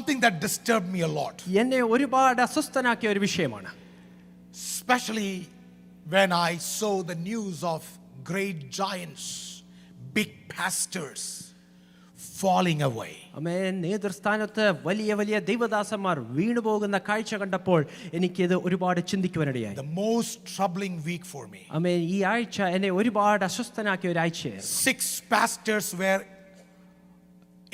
something that disturbed me a lot. എന്നെ ഒരുപാട് അസ്വസ്ഥനാക്കിയ ഒരു വിഷയമാണ്. Especially when I saw the news of great giants, big pastors falling away. ആമേൻ. നേതൃസ്ഥാനത്ത് വലിയ വലിയ ദൈവദാസന്മാർ വീണുപോകുന്ന കാഴ്ച കണ്ടപ്പോൾ എനിക്കിത് ഒരുപാട് ചിന്തിക്കുവാനിടയായി. The most troubling week for me. ആമേൻ. ഈ ആഴ്ച എന്നെ ഒരുപാട് അസ്വസ്ഥനാക്കിയ ഒരു ആഴ്ചയായിരുന്നു. 6 pastors were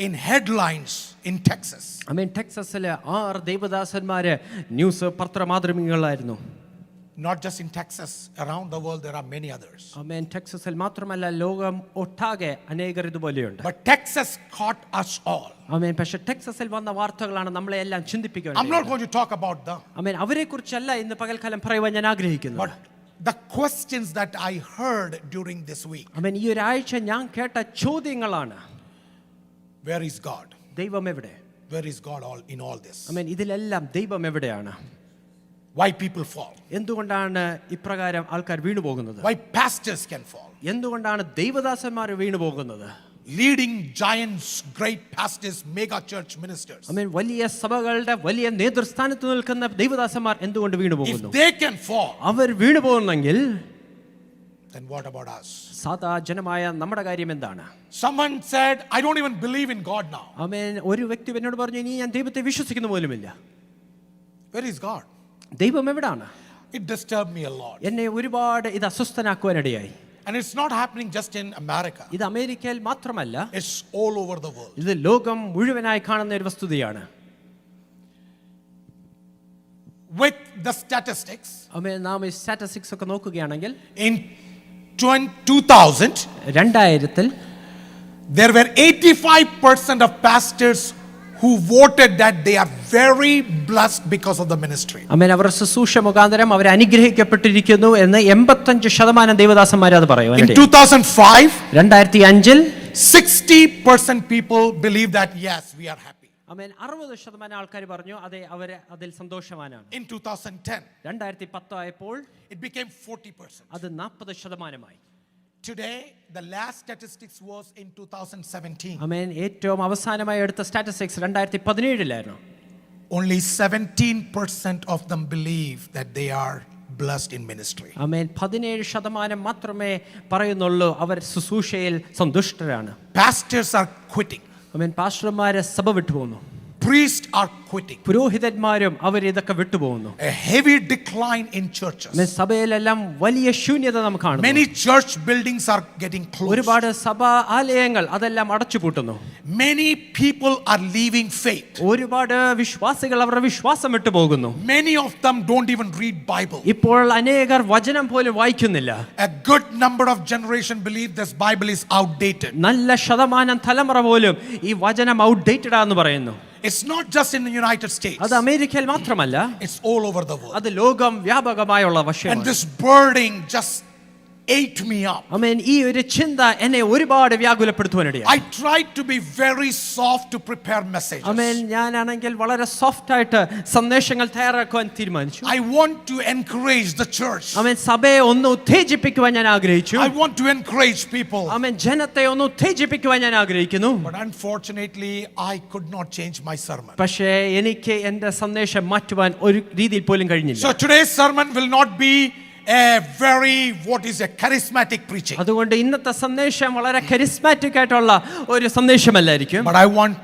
in headlines in Texas. Amen. ടെക്സസിലെ 6 ദൈവദാസന്മാര് ന്യൂസ് പത്രമാധ്യമങ്ങളിലായിരുന്നു. Not just in Texas, around the world there are many others. ആമേൻ. ടെക്സസിൽ മാത്രമല്ല ലോകം ഒട്ടാകെ അനേകർ ഇതുപോലെയുണ്ട്. But Texas caught us all. ആമേൻ. പക്ഷേ ടെക്സസിൽ വന്ന വാർത്തകളാണ് നമ്മളെ എല്ലാം ചിന്തിപ്പിക്കുന്നത്. I'm not going to talk about them. ആമേൻ. അവരെക്കുറിച്ചല്ല ഇന്ന് പകൽക്കാലം പറയുവാൻ ഞാൻ ആഗ്രഹിക്കുന്നു. But the questions that I heard during this week. ആമേൻ. ഈ ഒരാഴ്ച ഞാൻ കേട്ട ചോദ്യങ്ങളാണ്. Where is God? ദൈവം എവിടെ? Where is God in all this? ആമേൻ. ഇതിലെല്ലാം ദൈവം എവിടെയാണ്? Why people fall? എന്തുകൊണ്ടാണ് ഇപ്രകാരം ആൾക്കാർ വീണുപോകുന്നത്? Why pastors can fall? എന്തുകൊണ്ടാണ് ദൈവദാസന്മാർ വീണുപോകുന്നത്? Leading giants, great pastors, mega church ministers. ആമേൻ. വലിയ സഭകളുടെ വലിയ നേതൃസ്ഥാനത്ത് നിൽക്കുന്ന ദൈവദാസന്മാർ എന്തുകൊണ്ട് വീണുപോകുന്നു? If they can fall, our വീണുപോകുന്നെങ്കിൽ then what about us? സാധാ ജനമായ നമ്മുടെ കാര്യം എന്താണ്? Someone said, I don't even believe in God now. ആമേൻ. ഒരു വ്യക്തി എന്നോട് പറഞ്ഞു, ഇനി ഞാൻ ദൈവത്തെ വിശ്വസിക്കുന്ന പോലുമില്ല. Where is God? ദൈവം എവിടാണ്? It disturbed me a lot. എന്നെ ഒരുപാട് ഇത് അസ്വസ്ഥനാക്കുവാനിടയായി. And it's not happening just in America. ഇത് അമേരിക്കയിൽ മാത്രമല്ല, It's all over the world. ഇത് ലോകം മുഴുവനായി കാണുന്ന ഒരു വസ്തുതയാണ്. With the statistics, ആമേൻ. നാം ഈ സ്റ്റാറ്റിസ്റ്റിക്സ് ഒക്കെ നോക്കുകയാണെങ്കിൽ in 2000, there were 85% of pastors who voted that they are very blessed because of the ministry. ആമേൻ. അവർ ശുശ്രൂഷ മുഖാന്തരം അവർ അനുഗ്രഹിക്കപ്പെട്ടിരിക്കുന്നു എന്ന് 85% ദൈവദാസന്മാർ അത് പറയും. In 2005, 2005 60% people believe that yes, we are happy. ആമേൻ. 60% ആൾക്കാർ പറഞ്ഞു അതെ, അവർ അതിൽ സന്തോഷവാനാണ്. In 2010, 2010 ആയപ്പോൾ it became 40%. അത് 40%. Today, the last statistics was in 2017. ആമേൻ. ഏറ്റവും അവസാനമായി എടുത്ത statistics 2017 Only 17% of them believe that they are blessed in ministry. ആമേൻ. 17% മാത്രമേ പറയുന്നുള്ളൂ അവർ ശുശ്രൂഷയിൽ സന്തുഷ്ടരാണ്. Pastors are quitting. ആമേൻ. പാസ്റ്റർമാരെ സഭ വിട്ടുപോകുന്നു. Priests are quitting. പുരോഹിതന്മാരും അവർ ഇതൊക്കെ വിട്ടുപോകുന്നു. A heavy decline in churches. ആമേൻ. സഭയിലെല്ലാം വലിയ ശൂന്യത നാം കാണുന്നു. Many church buildings are getting closed. ഒരുപാട് സഭാ ആലയങ്ങൾ അതെല്ലാം അടച്ചുപൂട്ടുന്നു. Many people are leaving faith. ഒരുപാട് വിശ്വാസികൾ അവരുടെ വിശ്വാസം വിട്ടുപോകുന്നു. Many of them don't even read Bible. ഇപ്പോൾ അനേകർ വചനം പോലും വായിക്കുന്നില്ല. A good number of generation believe this Bible is outdated. നല്ല ശതമാനം തലമുറ പോലും ഈ വചനം ഔട്ട്ഡേറ്റഡ് ആണെന്ന് പറയുന്നു. It's not just in the United States. അത് അമേരിക്കയിൽ മാത്രമല്ല, it's all over the world. അത് ലോകം വ്യാപകമായുള്ള വിഷയമാണ്. And this burden just ate me up. ആമേൻ. ഈ ഒരു ചിന്ത എന്നെ ഒരുപാട് വ്യാകുലപ്പെടുത്തുവാനിടയായി. I tried to be very soft to prepare messages. ആമേൻ. ഞാനാണെങ്കിൽ വളരെ സോഫ്റ്റ് ആയിട്ട് സന്ദേശങ്ങൾ തയ്യാറാക്കുവാൻ തീരുമാനിച്ചു. I want to encourage the church. ആമേൻ. സഭയെ ഒന്ന് ഉത്തേജിപ്പിക്കുവാൻ ഞാൻ ആഗ്രഹിച്ചു. I want to encourage people. ആമേൻ. ജനത്തെ ഒന്ന് ഉത്തേജിപ്പിക്കുവാൻ ഞാൻ ആഗ്രഹിക്കുന്നു. But unfortunately I could not change my sermon. പക്ഷേ എനിക്ക് എൻ്റെ സന്ദേശം മാറ്റുവാൻ ഒരു രീതിയിൽ പോലും കഴിഞ്ഞില്ല. So today's sermon will not be a very charismatic preaching. അതുകൊണ്ട് ഇന്നത്തെ സന്ദേശം വളരെ കരിസ്മാറ്റിക് ആയിട്ടുള്ള ഒരു സന്ദേശമല്ലായിരിക്കും. But I want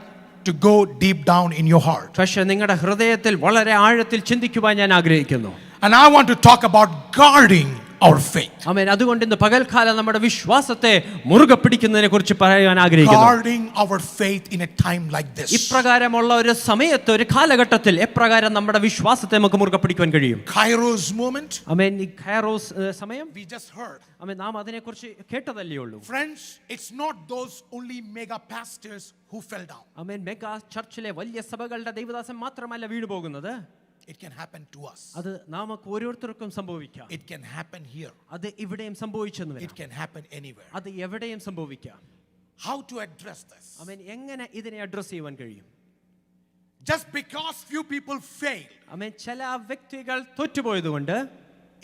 to go deep down in your heart. പക്ഷേ നിങ്ങളുടെ ഹൃദയത്തിൽ വളരെ ആഴത്തിൽ ചിന്തിക്കുവാൻ ഞാൻ ആഗ്രഹിക്കുന്നു. And I want to talk about guarding our faith. ആമേൻ. അതുകൊണ്ട് ഇന്ന് പകൽക്കാലം നമ്മുടെ വിശ്വാസത്തെ മുറുകെ പിടിക്കുന്നതിനെ കുറിച്ച് പറയാൻ ആഗ്രഹിക്കുന്നു. Guarding our faith in a time like this. ഇപ്രകാരമുള്ള ഒരു സമയത്ത്, ഒരു കാലഘട്ടത്തിൽ എപ്രകാരം നമ്മുടെ വിശ്വാസത്തെ നമുക്ക് മുറുകെ പിടിക്കുവാൻ കഴിയും? Kairos moment. ആമേൻ. ഈ കൈറോസ് സമയം We just heard. ആമേൻ. നാം അതിനെക്കുറിച്ച് കേട്ടതല്ലേ ഉള്ളൂ. Friends, it's not those only mega pastors who fell down. Amen. Mega ചർച്ചിലെ വലിയ സഭകളുടെ ദൈവദാസൻ മാത്രമല്ല വീണുപോകുന്നത്. It can happen to us. അത് നമുക്ക് ഓരോരുത്തർക്കും സംഭവിക്കാം. It can happen here. അത് ഇവിടെയും സംഭവിച്ചെന്ന് It വരാം. can happen anywhere. അത് എവിടെയും സംഭവിക്കാം. How to address this? ആമേൻ. എങ്ങനെ ഇതിനെ അഡ്രസ് ചെയ്യുവാൻ കഴിയും? Just because few people failed, ആമേൻ. ചില വ്യക്തികൾ തോറ്റുപോയതുകൊണ്ട്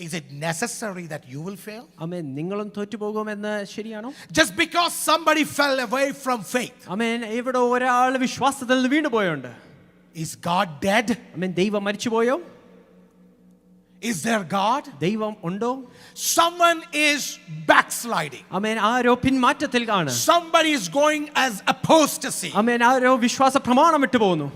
is it necessary that you will fail? ആമേൻ. നിങ്ങളും തോറ്റുപോകുമെന്ന് ശരിയാണോ? Just because somebody fell away from faith, ആമേൻ. ഇവിടെ ഒരാൾ വിശ്വാസത്തിൽ നിന്ന് വീണുപോയുണ്ട്, Is God dead? ദൈവം മരിച്ചുപോയോ? Is there God? ദൈവം ഉണ്ടോ? Someone is backsliding. ആരോ പിന്മാറ്റത്തിൽ ആണ്. Somebody is going as apostasy. ആരോ വിശ്വാസ പ്രമാണം വിട്ടു പോകുന്നു.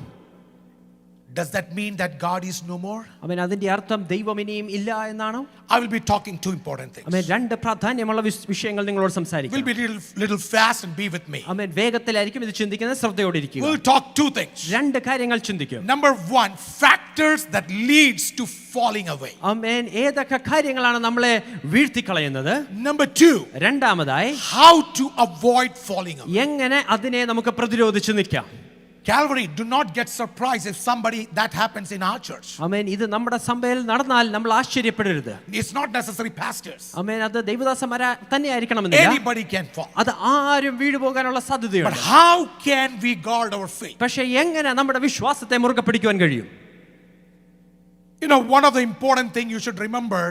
Does that mean that God is no more? അതിന്റെ അർത്ഥം ദൈവം ഇനിയും ഇല്ല എന്നാണോ? I will be talking two important things. രണ്ട് പ്രാധാന്യമുള്ള വിഷയങ്ങൾ നിങ്ങളോട് സംസാരിക്കാം. We'll be little fast and be with me. വേഗത്തിലായിരിക്കും ഇത് ചിന്തിക്കുന്നത്, ശ്രദ്ധയോടെ ഇരിക്കുക. We'll talk two things. രണ്ട് കാര്യങ്ങൾ ചിന്തിക്കും. Number one, factors that leads to falling away. ഏതൊക്കെ കാര്യങ്ങളാണ് നമ്മളെ വീഴ്ത്തിക്കളയുന്നത്? Number two, രണ്ടാമതായി how to avoid falling away. എങ്ങനെ അതിനെ നമുക്ക് പ്രതിരോധിച്ച് നിൽക്കാം? Calvary, do not get surprised if somebody that happens in our church. ഇത് നമ്മുടെ സഭയിൽ നടന്നാൽ നമ്മൾ ആശ്ചര്യപ്പെടരുത്. It's not necessary pastors. അത് ദൈവദാസന്മാരെ തന്നെ ആയിരിക്കണമെന്നില്ല. Anybody can fall. അത് ആരും വീണു പോകാനുള്ള സാധ്യതയുണ്ട്. But how can we guard our faith? പക്ഷേ എങ്ങനെ നമ്മുടെ വിശ്വാസത്തെ മുറുകെ പിടിക്കുവാൻ കഴിയും? You know, one of the important things you should remember,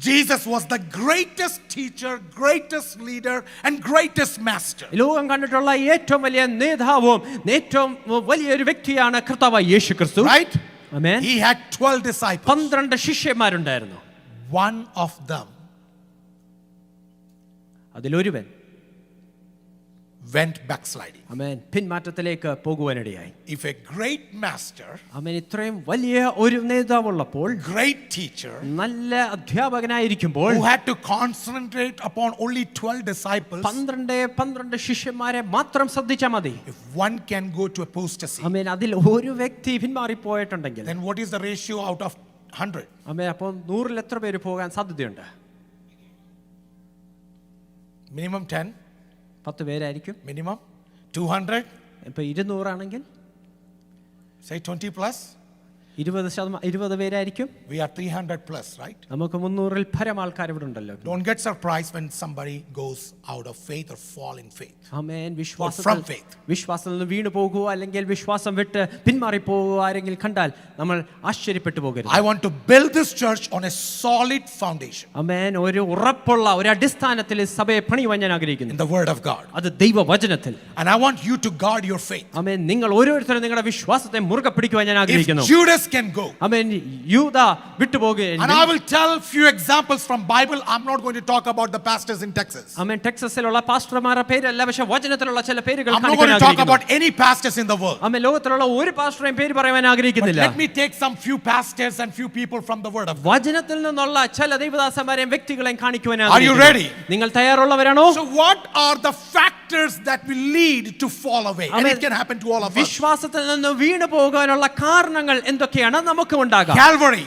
Jesus was the greatest teacher, greatest leader and greatest master. ലോകം കണ്ടിട്ടുള്ള ഏറ്റവും വലിയ നേതാവും ഏറ്റവും വലിയൊരു വ്യക്തിയാണ് കർത്താവായ യേശുക്രിസ്തു. Right? Amen. He had 12 disciples. 12 ശിഷ്യന്മാരുണ്ടായിരുന്നു. One of them അതിലൊരുവൻ went backsliding. പിന്മാറ്റത്തിലേക്ക് പോകുവാനിടയായി. If a great master, ഇത്രയും വലിയ ഒരു നേതാവുള്ളപ്പോൾ, great teacher, നല്ല അധ്യാപകനായിരിക്കുമ്പോൾ, who had to concentrate upon only 12 disciples, 12 ശിഷ്യന്മാരെ മാത്രം ശ്രദ്ധിച്ചാൽ മതി. if one can go to apostasy, അതിൽ ഒരു വ്യക്തി പിന്മാറിപ്പോയിട്ടുണ്ടെങ്കിൽ, then what is the ratio out of 100? അപ്പോൾ 100-ൽ എത്ര പേര് പോകാൻ സാധ്യതയുണ്ട്? Minimum 10. 10 പേരായിരിക്കും. Minimum 200. ഇപ്പൊ 200 ആണെങ്കിൽ say 20 plus. 20 പേരായിരിക്കും. We are 300 plus, right? നമുക്ക് 300-ൽ പരം ആൾക്കാർ ഇവിടെ ഉണ്ടല്ലോ. Don't get surprised when somebody goes out of faith or fall in faith. വിശ്വാസത്തിൽ നിന്ന് വീണു പോകുക അല്ലെങ്കിൽ വിശ്വാസം വിട്ട് പിന്മാറി പോകുക ആരെങ്കിലും കണ്ടാൽ നമ്മൾ ആശ്ചര്യപ്പെട്ടു പോകരുത്. I want to build this church on a solid foundation. ഒരു ഉറപ്പുള്ള ഒരു അടിസ്ഥാനത്തിൽ സഭയെ പണിയുവാൻ ഞാൻ ആഗ്രഹിക്കുന്നു. In the word of God. അത് ദൈവവചനത്തിൽ. And I want you to guard your faith. നിങ്ങൾ ഓരോരുത്തരും നിങ്ങളുടെ വിശ്വാസത്തെ മുറുകെ പിടിക്കുവാൻ ഞാൻ ആഗ്രഹിക്കുന്നു. If Judas can go. യൂദ വിട്ടുപോകുകയും. And I will tell few examples from Bible. I'm not going to talk about the pastors in Texas. ടെക്സസിലുള്ള പാസ്റ്റർമാരുടെ പേരല്ല, പക്ഷേ വചനത്തിലുള്ള ചില പേരുകൾ I'm not going to talk about any pastors in the world. ലോകത്തിലുള്ള ഒരു പാസ്റ്ററേയും പേര് പറയാൻ ആഗ്രഹിക്കുന്നില്ല. Let me take some few pastors and few people from the word of God. വചനത്തിൽ നിന്നുള്ള ചില ദൈവദാസന്മാരെയും വ്യക്തികളെയും കാണിക്കുവാൻ Are you ready? നിങ്ങൾ തയ്യാറുള്ളവരാണോ? So what are the factors that will lead to fall away? And it can happen to all of us. വിശ്വാസത്തിൽ നിന്ന് വീണു പോകാനുള്ള കാരണങ്ങൾ എന്തൊക്കെയാണ് നമുക്ക് ഉണ്ടാകാം? Calvary,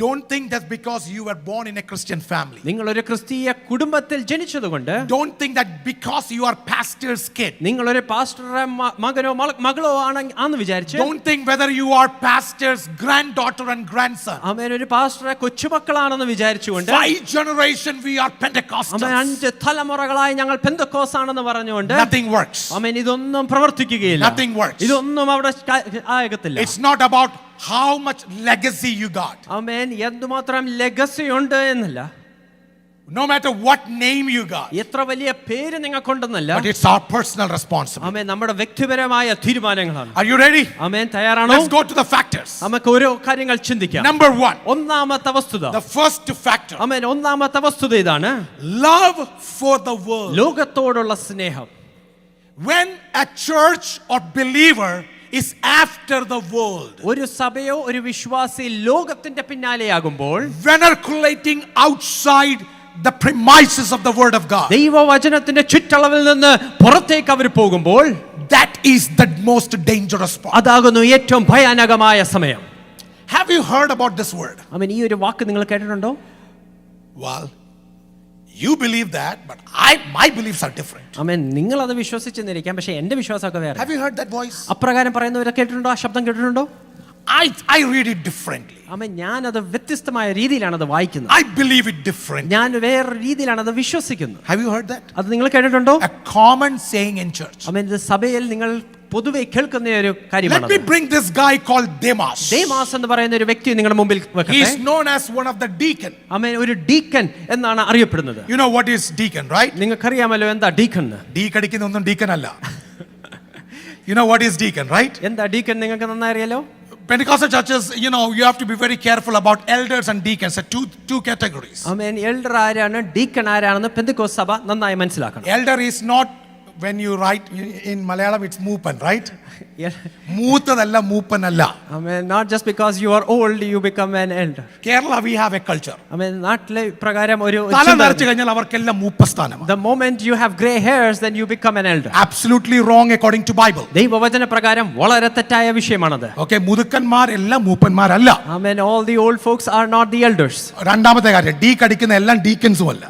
don't think that because you were born in a Christian family. നിങ്ങൾ ഒരു ക്രിസ്തീയ കുടുംബത്തിൽ ജനിച്ചതുകൊണ്ട്, don't think that because you are pastor's kid, നിങ്ങൾ ഒരു പാസ്റ്ററുടെ മകനോ മകളോ ആണെന്ന് വിചാരിച്ച്, don't think whether you are pastor's granddaughter and grandson. ഒരു പാസ്റ്ററുടെ കൊച്ചുമക്കളാണെന്ന് വിചാരിച്ചുകൊണ്ട്, 5 generations we are Pentecostals. 5 തലമുറകളായി ഞങ്ങൾ പെന്തക്കോസ് ആണെന്ന് പറഞ്ഞുകൊണ്ട്, nothing works. ഇതൊന്നും പ്രവർത്തിക്കുകയില്ല. Nothing works. ഇതൊന്നും അവിടെ ആകത്തില്ല. It's not about how much legacy you got. എന്തുമാത്രം ലെഗസി ഉണ്ട് എന്നല്ല, no matter what name you got, എത്ര വലിയ പേര് നിങ്ങൾക്കുണ്ടെന്നല്ല, but it's our personal responsibility. നമ്മുടെ വ്യക്തിപരമായ തീരുമാനങ്ങളാണ്. Are you ready? തയ്യാറാണോ? Let's go to the factors. നമുക്ക് ഓരോ കാര്യങ്ങൾ ചിന്തിക്കാം. Number 1, ഒന്നാമത്തെ വസ്തുത, the first factor, ഒന്നാമത്തെ വസ്തുത ഇതാണ്: love for the world. ലോകത്തോടുള്ള സ്നേഹം. When a church or believer is after the world, ഒരു സഭയോ ഒരു വിശ്വാസി ലോകത്തിന്റെ പിന്നാലെയാകുമ്പോൾ, venerating outside the premises of the word of God, ദൈവവചനത്തിന്റെ ചുറ്റളവിൽ നിന്ന് പുറത്തേക്ക് അവർ പോകുമ്പോൾ, that is the most dangerous part. അതാകുന്നു ഏറ്റവും ഭയാനകമായ സമയം. Have you heard about this word? ഈ ഒരു വാക്ക് നിങ്ങൾ കേട്ടിട്ടുണ്ടോ? Well, you believe that, but my beliefs are different. നിങ്ങൾ അത് വിശ്വസിച്ചെന്നിരിക്കാം, പക്ഷേ എന്റെ വിശ്വാസമൊക്കെ വേറെ. Have you heard that voice? അപ്രകാരം പറയുന്നവരെ കേട്ടിട്ടുണ്ടോ? ആ ശബ്ദം കേട്ടിട്ടുണ്ടോ? I read it differently. ഞാൻ അത് വ്യത്യസ്തമായ രീതിയിലാണ് അത് വായിക്കുന്നത്. I believe it differently. ഞാൻ വേറെ രീതിയിലാണ് അത് വിശ്വസിക്കുന്നത്. Have you heard that? അത് നിങ്ങൾ കേട്ടിട്ടുണ്ടോ? A common saying in church. ഇത് സഭയിൽ നിങ്ങൾ പൊതുവെ കേൾക്കുന്ന ഒരു കാര്യമാണ്. Let me bring this guy called Demas. Demas എന്ന് പറയുന്ന ഒരു വ്യക്തി നിങ്ങളുടെ മുമ്പിൽ വെക്കട്ടെ. He is known as one of the deacon. ഒരു ഡീക്കൻ എന്നാണ് അറിയപ്പെടുന്നത്. You know what is deacon, right? നിങ്ങൾക്കറിയാമല്ലോ എന്താ ഡീക്കൻ എന്ന്. ഡീക്കടിക്കുന്ന ഒന്നും ഡീക്കൻ അല്ല. You know what is deacon, right? എന്താ ഡീക്കൻ നിങ്ങൾക്ക് നന്നായി അറിയാലോ? Pentecostal churches, you have to be very careful about elders and deacons. Two categories. Amen. Elder ആരാണ്, ഡീക്കൻ ആരാണെന്ന് പെന്തക്കോസ്ത് സഭ നന്നായി മനസ്സിലാക്കണം. Elder is not, when you write in Malayalam, it's moopan, right? മൂത്തതല്ല, മൂപ്പനല്ല. Amen. Not just because you are old you become an elder. Kerala we have a culture. ആമേൻ. നാട്ടിലെ പ്രകാരം ഒരു തല നരച്ചു കഴിഞ്ഞാൽ അവർക്കെല്ലാം മൂപ്പസ്ഥാനമാണ്. The moment you have gray hairs then you become an elder. Absolutely wrong according to Bible. ദൈവവചന പ്രകാരം വളരെ തെറ്റായ വിഷയമാണത്. Okay, മുതുക്കന്മാരെല്ലാം മൂപ്പന്മാരല്ല. Amen. All the old folks are not the elders. രണ്ടാമത്തെ കാര്യം, ഡീ കടിക്കുന്ന എല്ലാം ഡീക്കൻസും അല്ല.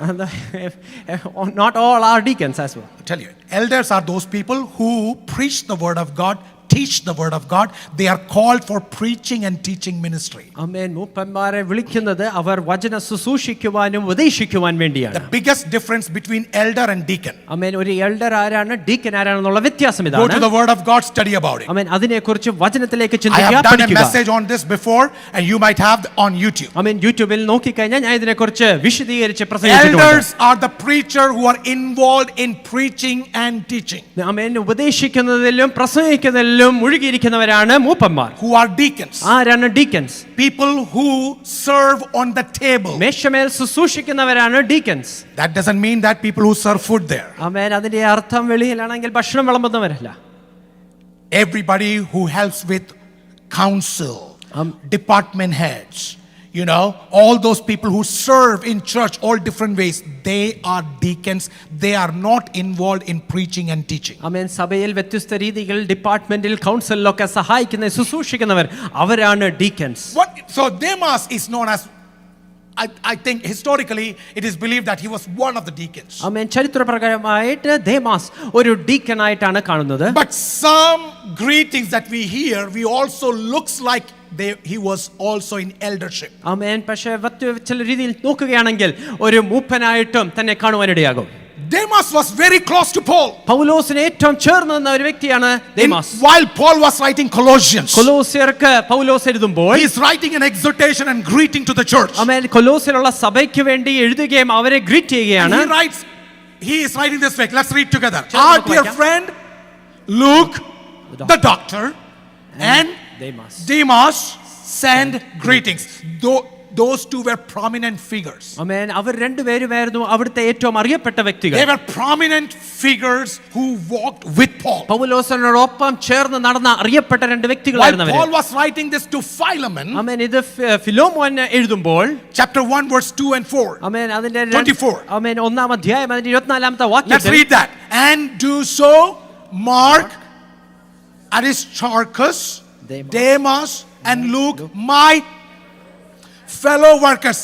Not all are deacons as well. I tell you, elders are those people who preach the word of God, teach the word of God. They are called for preaching and teaching ministry. ആമേൻ. മൂപ്പന്മാരെ വിളിക്കുന്നത് അവർ വചന ശുശ്രൂഷിക്കുവാനും ഉപദേശിക്കുവാൻ വേണ്ടിയാണ്. The biggest difference between elder and deacon. ആമേൻ. ഒരു elder ആരാണ്, deacon ആരാണെന്നുള്ള വ്യത്യാസം Go ഇതാണ്. to the word of God, study about it. ആമേൻ. അതിനെക്കുറിച്ച് വചനത്തിലേക്ക് I ചിന്തിക്കുക, have done a പഠിക്കുക. message on this before and you might have on YouTube. ആമേൻ. യൂട്യൂബിൽ നോക്കിക്കഴിഞ്ഞാൽ ഞാൻ ഇതിനെക്കുറിച്ച് വിശദീകരിച്ച് പ്രസംഗിച്ചിട്ടുണ്ട്. Elders are the preacher who are involved in preaching and teaching. ആമേൻ. ഉപദേശിക്കുന്നതിലും പ്രസംഗിക്കുന്നതിലും മുഴുകിയിരിക്കുന്നവരാണ് മൂപ്പന്മാർ. Who are deacons? ആരാണ് deacons? People who serve on the table. മേശമേൽ ശുശ്രൂഷിക്കുന്നവരാണ് deacons. That doesn't mean that people who serve food there. Amen. അതിന്റെ അർത്ഥം വെളിയിലാണെങ്കിൽ ഭക്ഷണം വിളമ്പുന്നവരല്ല. Everybody who helps with counsel, department heads, all those people who serve in church all different ways, they are deacons. They are not involved in preaching and teaching. ആമേൻ. സഭയിൽ വ്യത്യസ്ത രീതികൾ ഡിപ്പാർട്ട്മെന്റിൽ കൗൺസിലിലൊക്കെ സഹായിക്കുന്ന ശുശ്രൂഷിക്കുന്നവർ അവരാണ് deacons. So Demas is known as, I think historically it is believed that he was one of the deacons. Amen. ചരിത്രപ്രകാരമായിട്ട് Demas ഒരു deacon ആയിട്ടാണ് കാണുന്നത്. But some greetings that we hear, we also looks like he was also in eldership. ആമേൻ. പക്ഷേ ചില രീതിയിൽ നോക്കുകയാണെങ്കിൽ ഒരു മൂപ്പനായിട്ടും തന്നെ കാണുവാനിടയാകും. Demas was very close to Paul. പൗലോസിന് ഏറ്റവും ചേർന്ന് നിന്ന ഒരു വ്യക്തിയാണ് Demas. While Paul was writing Colossians, കൊലോസ്യർക്ക് പൗലോസ് എഴുതുമ്പോൾ he is writing an exhortation and greeting to the church. ആമേൻ. കൊലോസിലുള്ള സഭയ്ക്ക് വേണ്ടി എഴുതുകയും അവരെ ഗ്രീറ്റ് ചെയ്യുകയാണ്. He is writing this way. Let's read together. Our dear friend Luke, the doctor, and Demas send greetings. Those two were prominent figures. ആമേൻ. അവർ രണ്ടുപേരുമായിരുന്നു അവിടുത്തെ ഏറ്റവും അറിയപ്പെട്ട വ്യക്തികൾ. They were prominent figures who walked with Paul. പൗലോസിനോടൊപ്പം ചേർന്ന് നടന്ന അറിയപ്പെട്ട രണ്ട് വ്യക്തികളായിരുന്നു While our. Paul was writing this to Philemon, ആമേൻ. ഇത് ഫിലോമോൻ എഴുതുമ്പോൾ chapter 1 verse 2 and 4. ആമേൻ. അതിന്റെ 24. ആമേൻ. ഒന്നാം അധ്യായം അതിന്റെ 24ാമത്തെ Let's വാക്യത്തിൽ read that. And do so Mark, Aristarchus, Demas and Luke, my fellow workers,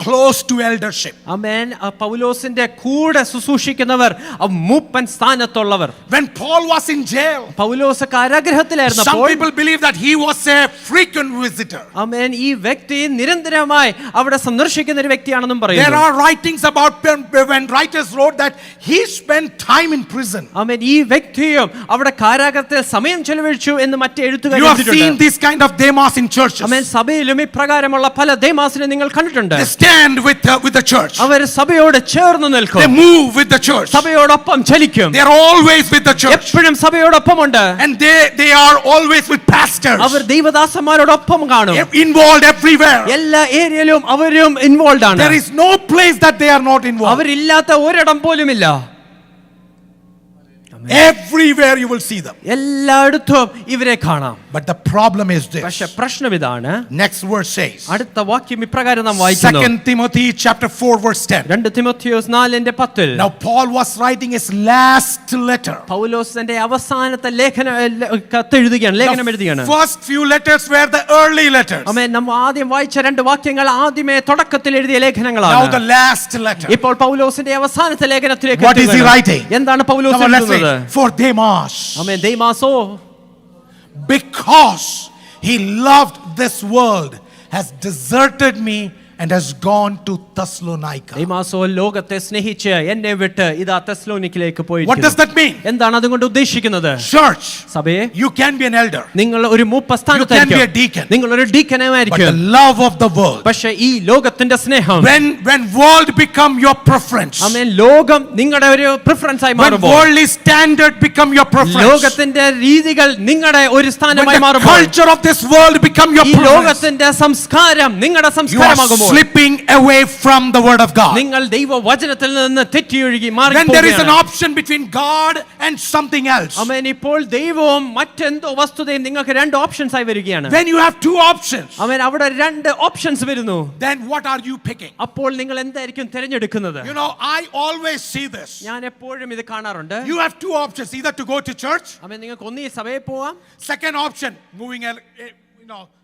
close to eldership. ആമേൻ. പൗലോസിന്റെ കൂടെ ശുശ്രൂഷിക്കുന്നവർ മൂപ്പൻ സ്ഥാനത്തുള്ളവർ. When Paul was in jail, Paulose കാരാഗൃഹത്തിലായിരുന്നപ്പോൾ some people believe that he was a frequent visitor. ആമേൻ. ഈ വ്യക്തി നിരന്തരമായി അവിടെ സന്ദർശിക്കുന്ന ഒരു വ്യക്തിയാണെന്നും There പറയുന്നു. are writings about when writers wrote that he spent time in prison. ആമേൻ. ഈ വ്യക്തിയും അവിടെ കാരാഗൃഹത്തിൽ സമയം ചെലവഴിച്ചു എന്ന് മറ്റ് എഴുത്തുകാർ You have seen എഴുതിയിട്ടുണ്ട്. this kind of Demas in churches. ആമേൻ. സഭയിലും ഇപ്രകാരമുള്ള പല ദേമാസിനെ നിങ്ങൾ കണ്ടിട്ടുണ്ട്. They stand with the church. അവർ സഭയോട് ചേർന്ന് നിൽക്കും. They move with the church. സഭയോടൊപ്പം ചലിക്കും. They are always with the church. എപ്പോഴും സഭയോടൊപ്പമുണ്ട്. And they are always with pastors. അവർ ദൈവദാസന്മാരോടൊപ്പം കാണും. Involved everywhere. എല്ലാ ഏരിയയിലും അവരും ഇൻവോൾവ് ആണ്. There is no place that they are not involved. അവരില്ലാത്ത ഒരിടം പോലുമില്ല. Everywhere you will see them. എല്ലായിടത്തും ഇവരെ കാണാം. But the problem is this. പക്ഷേ പ്രശ്നം ഇതാണ്. Next verse says. അടുത്ത വാക്യം ഇപ്രകാരം നാം വായിക്കുന്നു. 2 Timothy chapter 4 verse 10. 2 തിമോഥെയോസ് 4:10. Now Paul was writing his last letter. പൗലോസിന്റെ അവസാനത്തെ കത്ത് എഴുതുകയാണ്, ലേഖനം എഴുതുകയാണ്. The first few letters were the early letters. ആമേൻ. നമ്മൾ ആദ്യം വായിച്ച രണ്ട് വാക്യങ്ങൾ ആദ്യമേ തുടക്കത്തിൽ എഴുതിയ ലേഖനങ്ങളാണ്. Now the last letter. ഇപ്പോൾ പൗലോസിന്റെ അവസാനത്തെ ലേഖനത്തിലേക്ക് What is he writing? എന്താണ് പൗലോസ് എഴുതുന്നത്? For Demas. Amen. ദൈമാസോ, because he loved this world, has deserted me and has gone to Thessalonica. ദൈവദാസോ ലോകത്തെ സ്നേഹിച്ച് എന്നെ വിട്ട് ഇതാ തെസ്സലോനിക്കയിലേക്ക് What does പോയിരിക്കുന്നു. that mean? എന്താണ് അതുകൊണ്ട് ഉദ്ദേശിക്കുന്നത്? Church, സഭയെ, you can be an elder, നിങ്ങൾ ഒരു you can be a മൂപ്പസ്ഥാനത്തായിരിക്കും, deacon, നിങ്ങൾ ഒരു but the ഡീക്കനുമായിരിക്കും. love of the world, പക്ഷേ ഈ ലോകത്തിന്റെ സ്നേഹം, when world become your preference, ആമേൻ, ലോകം നിങ്ങളുടെ ഒരു പ്രിഫറൻസ് ആയി when മാറുമ്പോൾ, worldly standard become your preference, ലോകത്തിന്റെ രീതികൾ നിങ്ങളുടെ ഒരു when സ്ഥാനമായി the മാറുമ്പോൾ, culture of this world become your ഈ preference, ലോകത്തിന്റെ സംസ്കാരം നിങ്ങളുടെ you are സംസ്കാരമാകുമ്പോൾ, slipping away from the word of God. നിങ്ങൾ ദൈവവചനത്തിൽ നിന്ന് തെറ്റിയൊഴുകി When there is an മാറി. option between God and something else, ആമേൻ, ഇപ്പോൾ ദൈവവും മറ്റെന്തോ വസ്തുതയും നിങ്ങൾക്ക് രണ്ട് ഓപ്ഷൻസ് ആയി വരികയാണ്. when you have two options, ആമേൻ, അവിടെ രണ്ട് ഓപ്ഷൻസ് വരുന്നു. then what are you picking? അപ്പോൾ നിങ്ങൾ എന്തായിരിക്കും തിരഞ്ഞെടുക്കുന്നത്? You know, I always see this. ഞാൻ എപ്പോഴും ഇത് കാണാറുണ്ട്. You have two options, either to go to church, ആമേൻ, നിങ്ങൾക്ക് ഒന്നീ സഭയിൽ പോവാം, second option,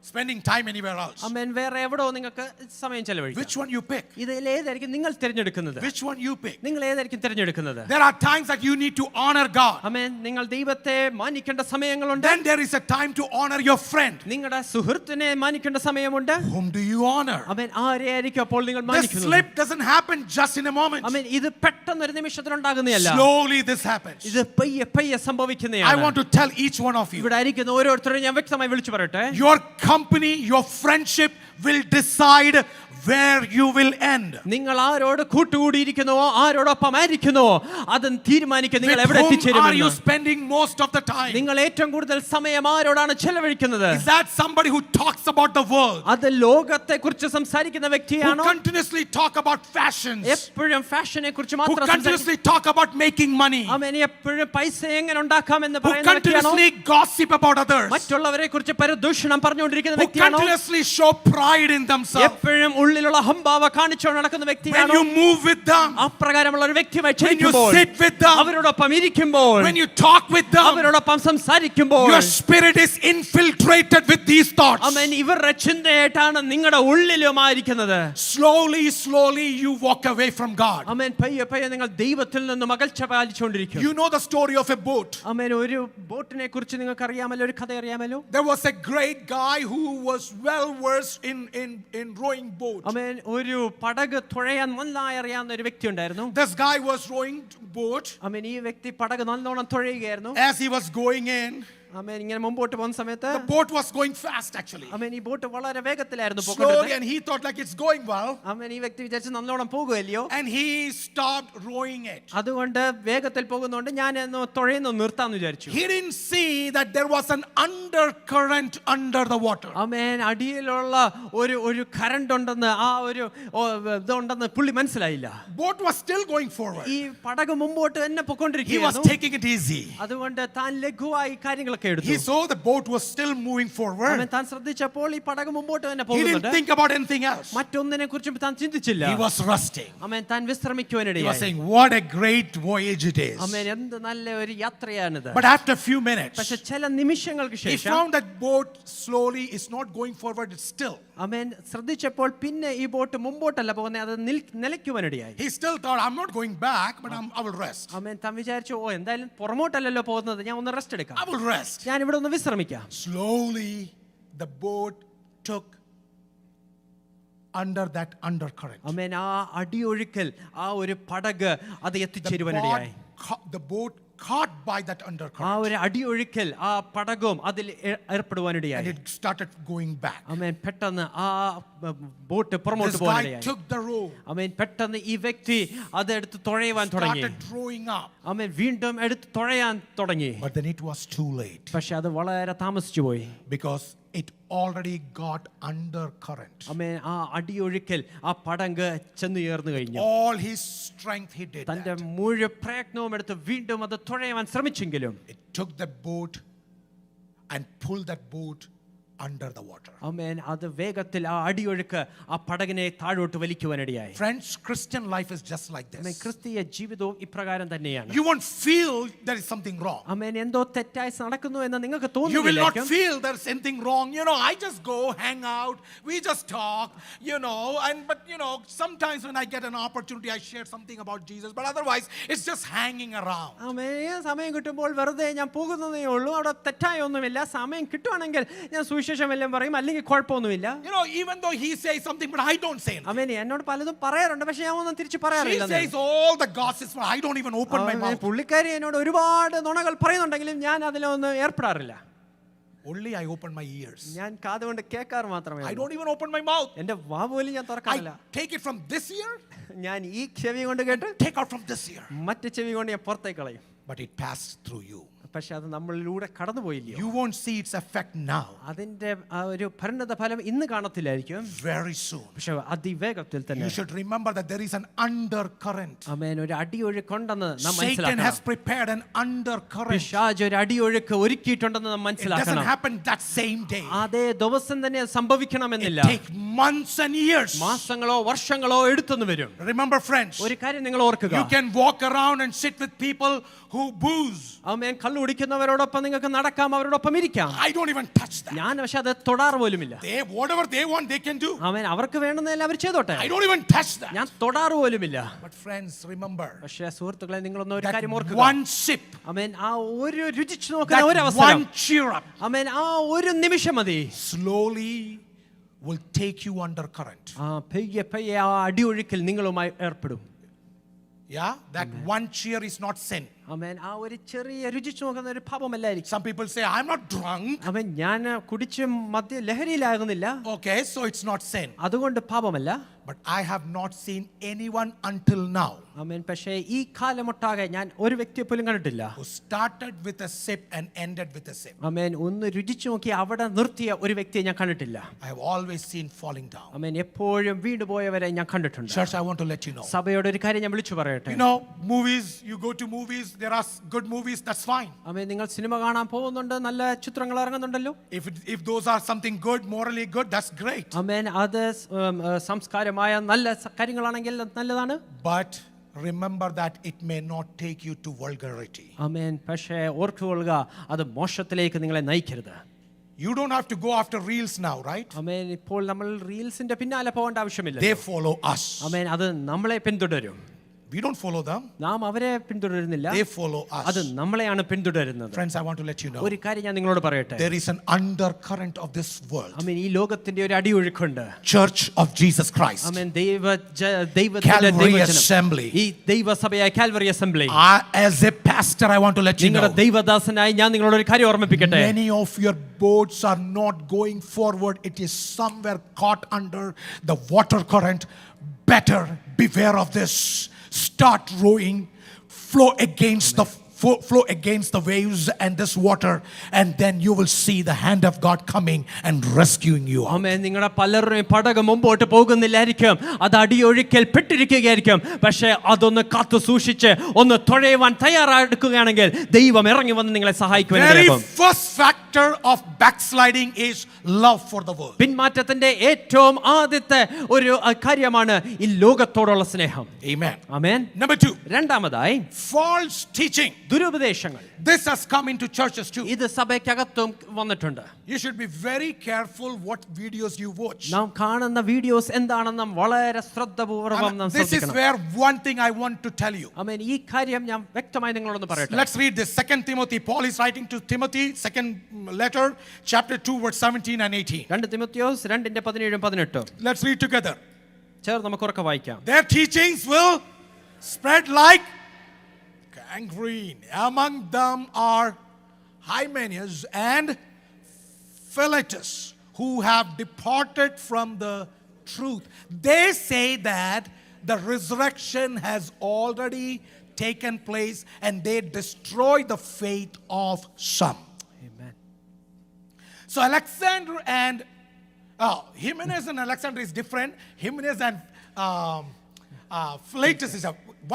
spending time anywhere else. ആമേൻ, വേറെ എവിടോ നിങ്ങൾക്ക് സമയം ചെലവഴിക്കാം. Which one you pick? ഇതിൽ ഏതായിരിക്കും നിങ്ങൾ തിരഞ്ഞെടുക്കുന്നത്? Which one you pick? നിങ്ങൾ ഏതായിരിക്കും തിരഞ്ഞെടുക്കുന്നത്? There are times that you need to honor God. ആമേൻ, നിങ്ങൾ ദൈവത്തെ മാനിക്കേണ്ട സമയങ്ങളുണ്ട്. Then there is a time to honor your friend. നിങ്ങളുടെ സുഹൃത്തിനെ മാനിക്കേണ്ട സമയമുണ്ട്. Whom do you honor? ആമേൻ, ആരെയായിരിക്കും അപ്പോൾ നിങ്ങൾ This മാനിക്കുന്നത്? slip doesn't happen just in a moment. ആമേൻ, ഇത് പെട്ടെന്ന് ഒരു നിമിഷത്തിലുണ്ടാകുന്നതല്ല. Slowly this happens. ഇത് പയ്യെ പയ്യെ I സംഭവിക്കുന്നതാണ്. want to tell each one of you, ഇവിടെ ആയിരിക്കുന്ന ഓരോരുത്തരും ഞാൻ വ്യക്തമായി വിളിച്ചു പറയട്ടെ. your company, your friendship will decide where you will end. നിങ്ങൾ ആരോട് കൂട്ടുകൂടിയിരിക്കുന്നുവോ, ആരോടൊപ്പം ആയിരിക്കുന്നുവോ, അത് തീരുമാനിക്കും നിങ്ങൾ With എവിടെ whom are you എത്തിച്ചേരുമെന്ന്. spending most of the time? നിങ്ങൾ ഏറ്റവും കൂടുതൽ സമയം ആരോടാണ് ചെലവഴിക്കുന്നത്? Is that somebody who talks about the world? അത് ലോകത്തെ കുറിച്ച് സംസാരിക്കുന്ന Who വ്യക്തിയാണോ? continuously talk about fashions? എപ്പോഴും ഫാഷനെ കുറിച്ച് Who മാത്രം continuously talk about making money? അവൻ എപ്പോഴും പൈസ എങ്ങനെ ഉണ്ടാക്കാമെന്ന് Who പറയുന്ന വ്യക്തിയാണോ? continuously gossip about others? മറ്റുള്ളവരെ കുറിച്ച് പരദൂഷണം പറഞ്ഞുകൊണ്ടിരിക്കുന്ന Who വ്യക്തിയാണോ? continuously show pride in themselves? എപ്പോഴും ഉള്ളിലുള്ള അഹംഭാവ കാണിച്ചുകൊണ്ട് നടക്കുന്ന When വ്യക്തിയാണോ? you move with them, അപ്രകാരമുള്ള ഒരു വ്യക്തിയുമായി when you ചലിക്കുമ്പോൾ, sit with them, അവരോടൊപ്പം ഇരിക്കുമ്പോൾ, when you talk with them, അവരോടൊപ്പം സംസാരിക്കുമ്പോൾ, your spirit is infiltrated with these thoughts. അവൻ ഇവരുടെ ചിന്തയായിട്ടാണ് നിങ്ങളുടെ ഉള്ളിലുമായിരിക്കുന്നത്. Slowly you walk away from God. അവൻ പയ്യെ പയ്യെ നിങ്ങൾ ദൈവത്തിൽ നിന്നും അകൽച്ച പാലിച്ചുകൊണ്ടിരിക്കും. You know the story of a boat. അവൻ ഒരു ബോട്ടിനെ കുറിച്ച് നിങ്ങൾക്ക് അറിയാമല്ലോ, ഒരു കഥ അറിയാമല്ലോ. There was a great guy who was well versed in rowing boat. അവൻ ഒരു പടക് തുഴയാൻ നന്നായി അറിയാവുന്ന ഒരു വ്യക്തി ഉണ്ടായിരുന്നു. This guy was rowing boat. അവൻ ഈ വ്യക്തി പടക് നല്ലോണം തുഴയുകയായിരുന്നു. As he was going in, അവൻ ഇങ്ങനെ മുമ്പോട്ട് പോകുന്ന സമയത്ത് the boat was going fast actually. അവൻ ഈ ബോട്ട് വളരെ വേഗത്തിലായിരുന്നു Slowly, പോകേണ്ടത്. and he thought like it's going well. അവൻ ഈ വ്യക്തി വിചാരിച്ച് നല്ലോണം പോകുകയല്ലയോ, And he stopped rowing it. അതുകൊണ്ട് വേഗത്തിൽ പോകുന്നതുകൊണ്ട് ഞാൻ തുഴയുന്നു നിർത്താന്ന് വിചാരിച്ചു. He didn't see that there was an undercurrent under the water. അവൻ അടിയിലുള്ള ഒരു കറണ്ട് ഉണ്ടെന്ന്, ആ ഒരു ഇതുണ്ടെന്ന് പുള്ളി മനസ്സിലായില്ല. Boat was still going forward. ഈ പടക് മുമ്പോട്ട് തന്നെ He was പൊക്കോണ്ടിരിക്കുകയായിരുന്നു. taking it easy. അതുകൊണ്ട് താൻ ലഘുവായി കാര്യങ്ങളൊക്കെ He എടുത്തു. saw the boat was still moving forward. അവൻ താൻ ശ്രദ്ധിച്ചപ്പോൾ ഈ പടക് മുമ്പോട്ട് തന്നെ He didn't പോകുന്നുണ്ട്. think about anything else. മറ്റൊന്നിനെ കുറിച്ചും താൻ ചിന്തിച്ചില്ല. He was resting. അവൻ താൻ He was വിശ്രമിക്കുവാനിടയായി. saying, what a great voyage it is. അവൻ എന്ത് നല്ല ഒരു യാത്രയാണിത്. But after a few minutes, പക്ഷെ ചില നിമിഷങ്ങൾക്ക് he ശേഷം found that boat slowly is not going forward, it's still. അവൻ ശ്രദ്ധിച്ചപ്പോൾ പിന്നെ ഈ ബോട്ട് മുമ്പോട്ടല്ല പോകുന്നത്, അത് നിലയ്ക്കുവാനിടയായി. He still thought, I'm not going back, but I will rest. അവൻ താൻ വിചാരിച്ചു, എന്തായാലും പുറമോട്ടല്ലല്ലോ പോകുന്നത്, ഞാൻ ഒന്ന് റെസ്റ്റ് എടുക്കാം, I will rest. ഞാൻ ഇവിടെ ഒന്ന് വിശ്രമിക്കാം. Slowly, the boat took under that undercurrent. അവൻ ആ അടിയൊഴുക്കൽ, ആ ഒരു പടക് അത് എത്തിച്ചേരുവാനിടയായി. The boat caught by that ആ undercurrent. ഒരു അടിയൊഴുക്കൽ ആ പടകും അതിൽ And ഏർപ്പെടുവാനിടയായി. it started going back. അവൻ പെട്ടെന്ന് ആ ബോട്ട് പുറമോട്ട് This guy പോകാനിടയായി. took the rope, അവൻ പെട്ടെന്ന് ഈ വ്യക്തി അതെടുത്ത് തുഴയുവാൻ തുടങ്ങി. started rowing up. അവൻ വീണ്ടും എടുത്ത് തുഴയാൻ തുടങ്ങി. But then it was too late പക്ഷെ അത് വളരെ താമസിച്ചു പോയി. because it already got undercurrent. അവൻ ആ അടിയൊഴുക്കൽ ആ പടങ്ക് ചെന്നുയർന്നു കഴിഞ്ഞു. All his strength he did തന്റെ that. മുഴുവൻ പ്രയത്നവും എടുത്ത് വീണ്ടും അത് തുഴയാൻ ശ്രമിച്ചെങ്കിലും It took the boat and pulled that boat under the water. അവൻ അത് വേഗത്തിൽ ആ അടിയൊഴുക്ക് ആ പടകിനെ താഴോട്ട് വലിക്കുവാനിടയായി. Friends, Christian life is just like അവൻ this. ക്രിസ്തീയ ജീവിതവും ഇപ്രകാരം തന്നെയാണ്. You won't feel there is something wrong. അവൻ എന്തോ തെറ്റായി നടക്കുന്നു എന്ന് നിങ്ങൾക്ക് You will not തോന്നുന്നില്ല. feel there's anything wrong. I just go hang out, we just talk, but sometimes when I get an opportunity I share something about Jesus, but otherwise it's just hanging around. സമയം കിട്ടുമ്പോൾ വെറുതെ ഞാൻ പോകുന്നതേ ഉള്ളൂ, അവിടെ തെറ്റായ ഒന്നുമില്ല. സമയം കിട്ടുവാണെങ്കിൽ ഞാൻ സുവിശേഷം സുവിശേഷം എല്ലാം പറയും, അല്ലെങ്കിൽ കുഴപ്പമൊന്നുമില്ല. You know, even though he says something, but I don't say anything. അവൻ എന്നോട് പലതും പറയാറുണ്ട്, പക്ഷെ ഞാൻ ഒന്നും തിരിച്ചു She പറയാറില്ല. says all the gossips, but I don't even open my mouth. പുള്ളിക്കാരി എന്നോട് ഒരുപാട് നുണകൾ പറയുന്നുണ്ടെങ്കിലും ഞാൻ അതിലൊന്നും ഏർപ്പെടാറില്ല. Only I open my ears. ഞാൻ കാതുകൊണ്ട് കേൾക്കാറ് മാത്രമേ. I don't even open my mouth. എന്റെ വാ പോലും ഞാൻ തുറക്കാറില്ല. I take it from this ear. ഞാൻ ഈ ചെവി കൊണ്ട് കേട്ട് Take out from this ear. മറ്റു ചെവി കൊണ്ട് ഞാൻ പുറത്തേക്ക് കളയും. But it passed through you. പക്ഷെ അത് നമ്മളിലൂടെ കടന്നുപോയില്ലയോ? You won't see its effect now. അതിന്റെ ആ ഒരു പരിണത ഫലം ഇന്ന് കാണത്തില്ലായിരിക്കും, Very soon. പക്ഷെ അതിവേഗത്തിൽ തന്നെ. You should remember that there is an undercurrent. ആമേൻ. ഒരു അടിയൊഴുക്കുണ്ടെന്ന് നാം Satan has മനസ്സിലാക്കണം. prepared an undercurrent. പിശാച് ഒരു അടിയൊഴുക്ക് ഒരുക്കിയിട്ടുണ്ടെന്ന് നാം It doesn't മനസ്സിലാക്കണം. happen that same day. അതേ ദിവസം തന്നെ സംഭവിക്കണമെന്നില്ല. It takes months and years. മാസങ്ങളോ വർഷങ്ങളോ എടുത്തെന്ന് വരും. Remember, friends, ഒരു കാര്യം നിങ്ങൾ ഓർക്കുക, you can walk around and sit with people who booze. ആമേൻ. കള്ളു കുടിക്കുന്നവരോടൊപ്പം നിങ്ങൾക്ക് നടക്കാം, അവരോടൊപ്പം ഇരിക്കാം. I don't even touch that. ഞാൻ പക്ഷെ അത് തൊടാറ് പോലുമില്ല. Whatever they want, they can do. ആമേൻ. അവർക്ക് വേണ്ടുന്നതെല്ലാം അവർ ചെയ്തോട്ടെ. I don't even touch that. ഞാൻ തൊടാറ് പോലുമില്ല. But friends, remember പക്ഷേ സുഹൃത്തുക്കളെ, നിങ്ങളൊന്ന് ഒരു that കാര്യം ഓർക്കുക. one sip, ആമേൻ. ആ ഒരു രുചിച്ചു നോക്കുന്ന ഒരു that അവസരം, one cheer up, ആമേൻ, ആ ഒരു നിമിഷം മതി, slowly will take you under current. പെയ്യെ പെയ്യെ ആ അടിയൊഴുക്കിൽ നിങ്ങളുമായി ഏർപ്പെടും. Yeah, that one cheer is not sin. ആമേൻ. ആ ഒരു ചെറിയ രുചിച്ചു നോക്കുന്ന ഒരു പാപമല്ലായിരിക്കും. Some people say, I'm not drunk. ആമേൻ. ഞാൻ കുടിച്ച് മദ്യ ലഹരിയിലാകുന്നില്ല, Okay, so it's not sin. അതുകൊണ്ട് പാപമല്ല. But I have not seen anyone until now ആമേൻ. പക്ഷേ ഈ കാലമൊട്ടാകെ ഞാൻ ഒരു വ്യക്തിയെ പോലും കണ്ടിട്ടില്ല who started with a sip and ended with a sip. ആമേൻ. ഒന്ന് രുചിച്ചു നോക്കി അവിടെ നിർത്തിയ ഒരു വ്യക്തിയെ ഞാൻ കണ്ടിട്ടില്ല. I have always seen falling down. ആമേൻ. എപ്പോഴും വീണ്ടുപോയവരെ ഞാൻ കണ്ടിട്ടുണ്ട്. Church, I want to let you know. സഭയോട് ഒരു കാര്യം ഞാൻ വിളിച്ചു പറയട്ടെ. You know, movies, you go to movies, there are good movies, that's fine. ആമേൻ. നിങ്ങൾ സിനിമ കാണാൻ പോകുന്നുണ്ട്, നല്ല ചിത്രങ്ങൾ ഇറങ്ങുന്നുണ്ടല്ലോ. If those are something good, morally good, that's great. ആമേൻ. അത് സംസ്കാരമായ നല്ല കാര്യങ്ങളാണെങ്കിൽ നല്ലതാണ്. But remember that it may not take you to vulgarity. ആമേൻ. പക്ഷേ ഓർത്തുകൊള്ളുക, അത് മോശത്തിലേക്ക് നിങ്ങളെ നയിക്കരുത്. You don't have to go after reels now, right? ആമേൻ. ഇപ്പോൾ നമ്മൾ റീൽസിന്റെ പിന്നാലെ പോകേണ്ട ആവശ്യമില്ല. They follow us. ആമേൻ. അത് നമ്മളെ പിന്തുടരും. We don't follow them. നാം അവരെ പിന്തുടരുന്നില്ല, They follow അത് us. നമ്മളെയാണ് പിന്തുടരുന്നത്. Friends, I want to let you know. ഒരു കാര്യം ഞാൻ നിങ്ങളോട് പറയട്ടെ. There is an undercurrent of this world. ആമേൻ. ഈ ലോകത്തിന്റെ ഒരു അടിയൊഴുക്കുണ്ട്. Church of Jesus Christ. ആമേൻ. ദൈവത്തിന്റെ Calvary ദൈവജനം. Assembly. ഈ ദൈവസഭയായ Calvary assembly. As a pastor, I want to let you know. നിങ്ങളുടെ ദൈവദാസനായി ഞാൻ നിങ്ങളോട് ഒരു കാര്യം ഓർമ്മിപ്പിക്കട്ടെ. Many of your boats are not going forward. It is somewhere caught under the water current. Better beware of this. Start rowing, flow against the waves and this water, and then you will see the hand of God coming and rescuing you out. ആമേൻ. നിങ്ങളുടെ പലരുടെയും പടകം മുമ്പോട്ട് പോകുന്നില്ലായിരിക്കും, അത് അടിയൊഴുക്കൽ പെട്ടിരിക്കുകയായിരിക്കും. പക്ഷേ അതൊന്ന് കാത്തു സൂക്ഷിച്ച് ഒന്ന് തുഴയുവാൻ തയ്യാറെടുക്കുകയാണെങ്കിൽ ദൈവം ഇറങ്ങി വന്ന് നിങ്ങളെ Very സഹായിക്കുവാനാകും. first factor of backsliding is love for the world. പിന്മാറ്റത്തിന്റെ ഏറ്റവും ആദ്യത്തെ ഒരു കാര്യമാണ് ഈ ലോകത്തോടുള്ള സ്നേഹം. Amen. ആമേൻ. Number 2, രണ്ടാമതായി false teaching. ദുരുപദേശങ്ങൾ. This has come into churches too. ഇത് സഭയ്ക്കകത്തും വന്നിട്ടുണ്ട്. You should be very careful what videos you watch. നാം കാണുന്ന വീഡിയോസ് എന്താണെന്ന് നാം വളരെ ശ്രദ്ധപൂർവ്വം നാം This is ശ്രദ്ധിക്കണം. where one thing I want to tell you. ആമേൻ. ഈ കാര്യം ഞാൻ വ്യക്തമായി നിങ്ങളോടൊന്ന് പറയട്ടെ. Let's read this. 2 Timothy. Paul is writing to Timothy, second letter, chapter 2, verse 17 and 18. 2 Timotheos 2:17-18. Let's read together. ചേർന്ന് നമുക്ക് ഉറക്കെ വായിക്കാം. Their teachings will spread like gangrene. Among them are Hymenaeus and Philetus, who have departed from the truth. They say that the resurrection has already taken place, and they destroy the faith of some. Amen. So Alexander and Hymenaeus and Alexander is different. Hymenaeus and Philetus is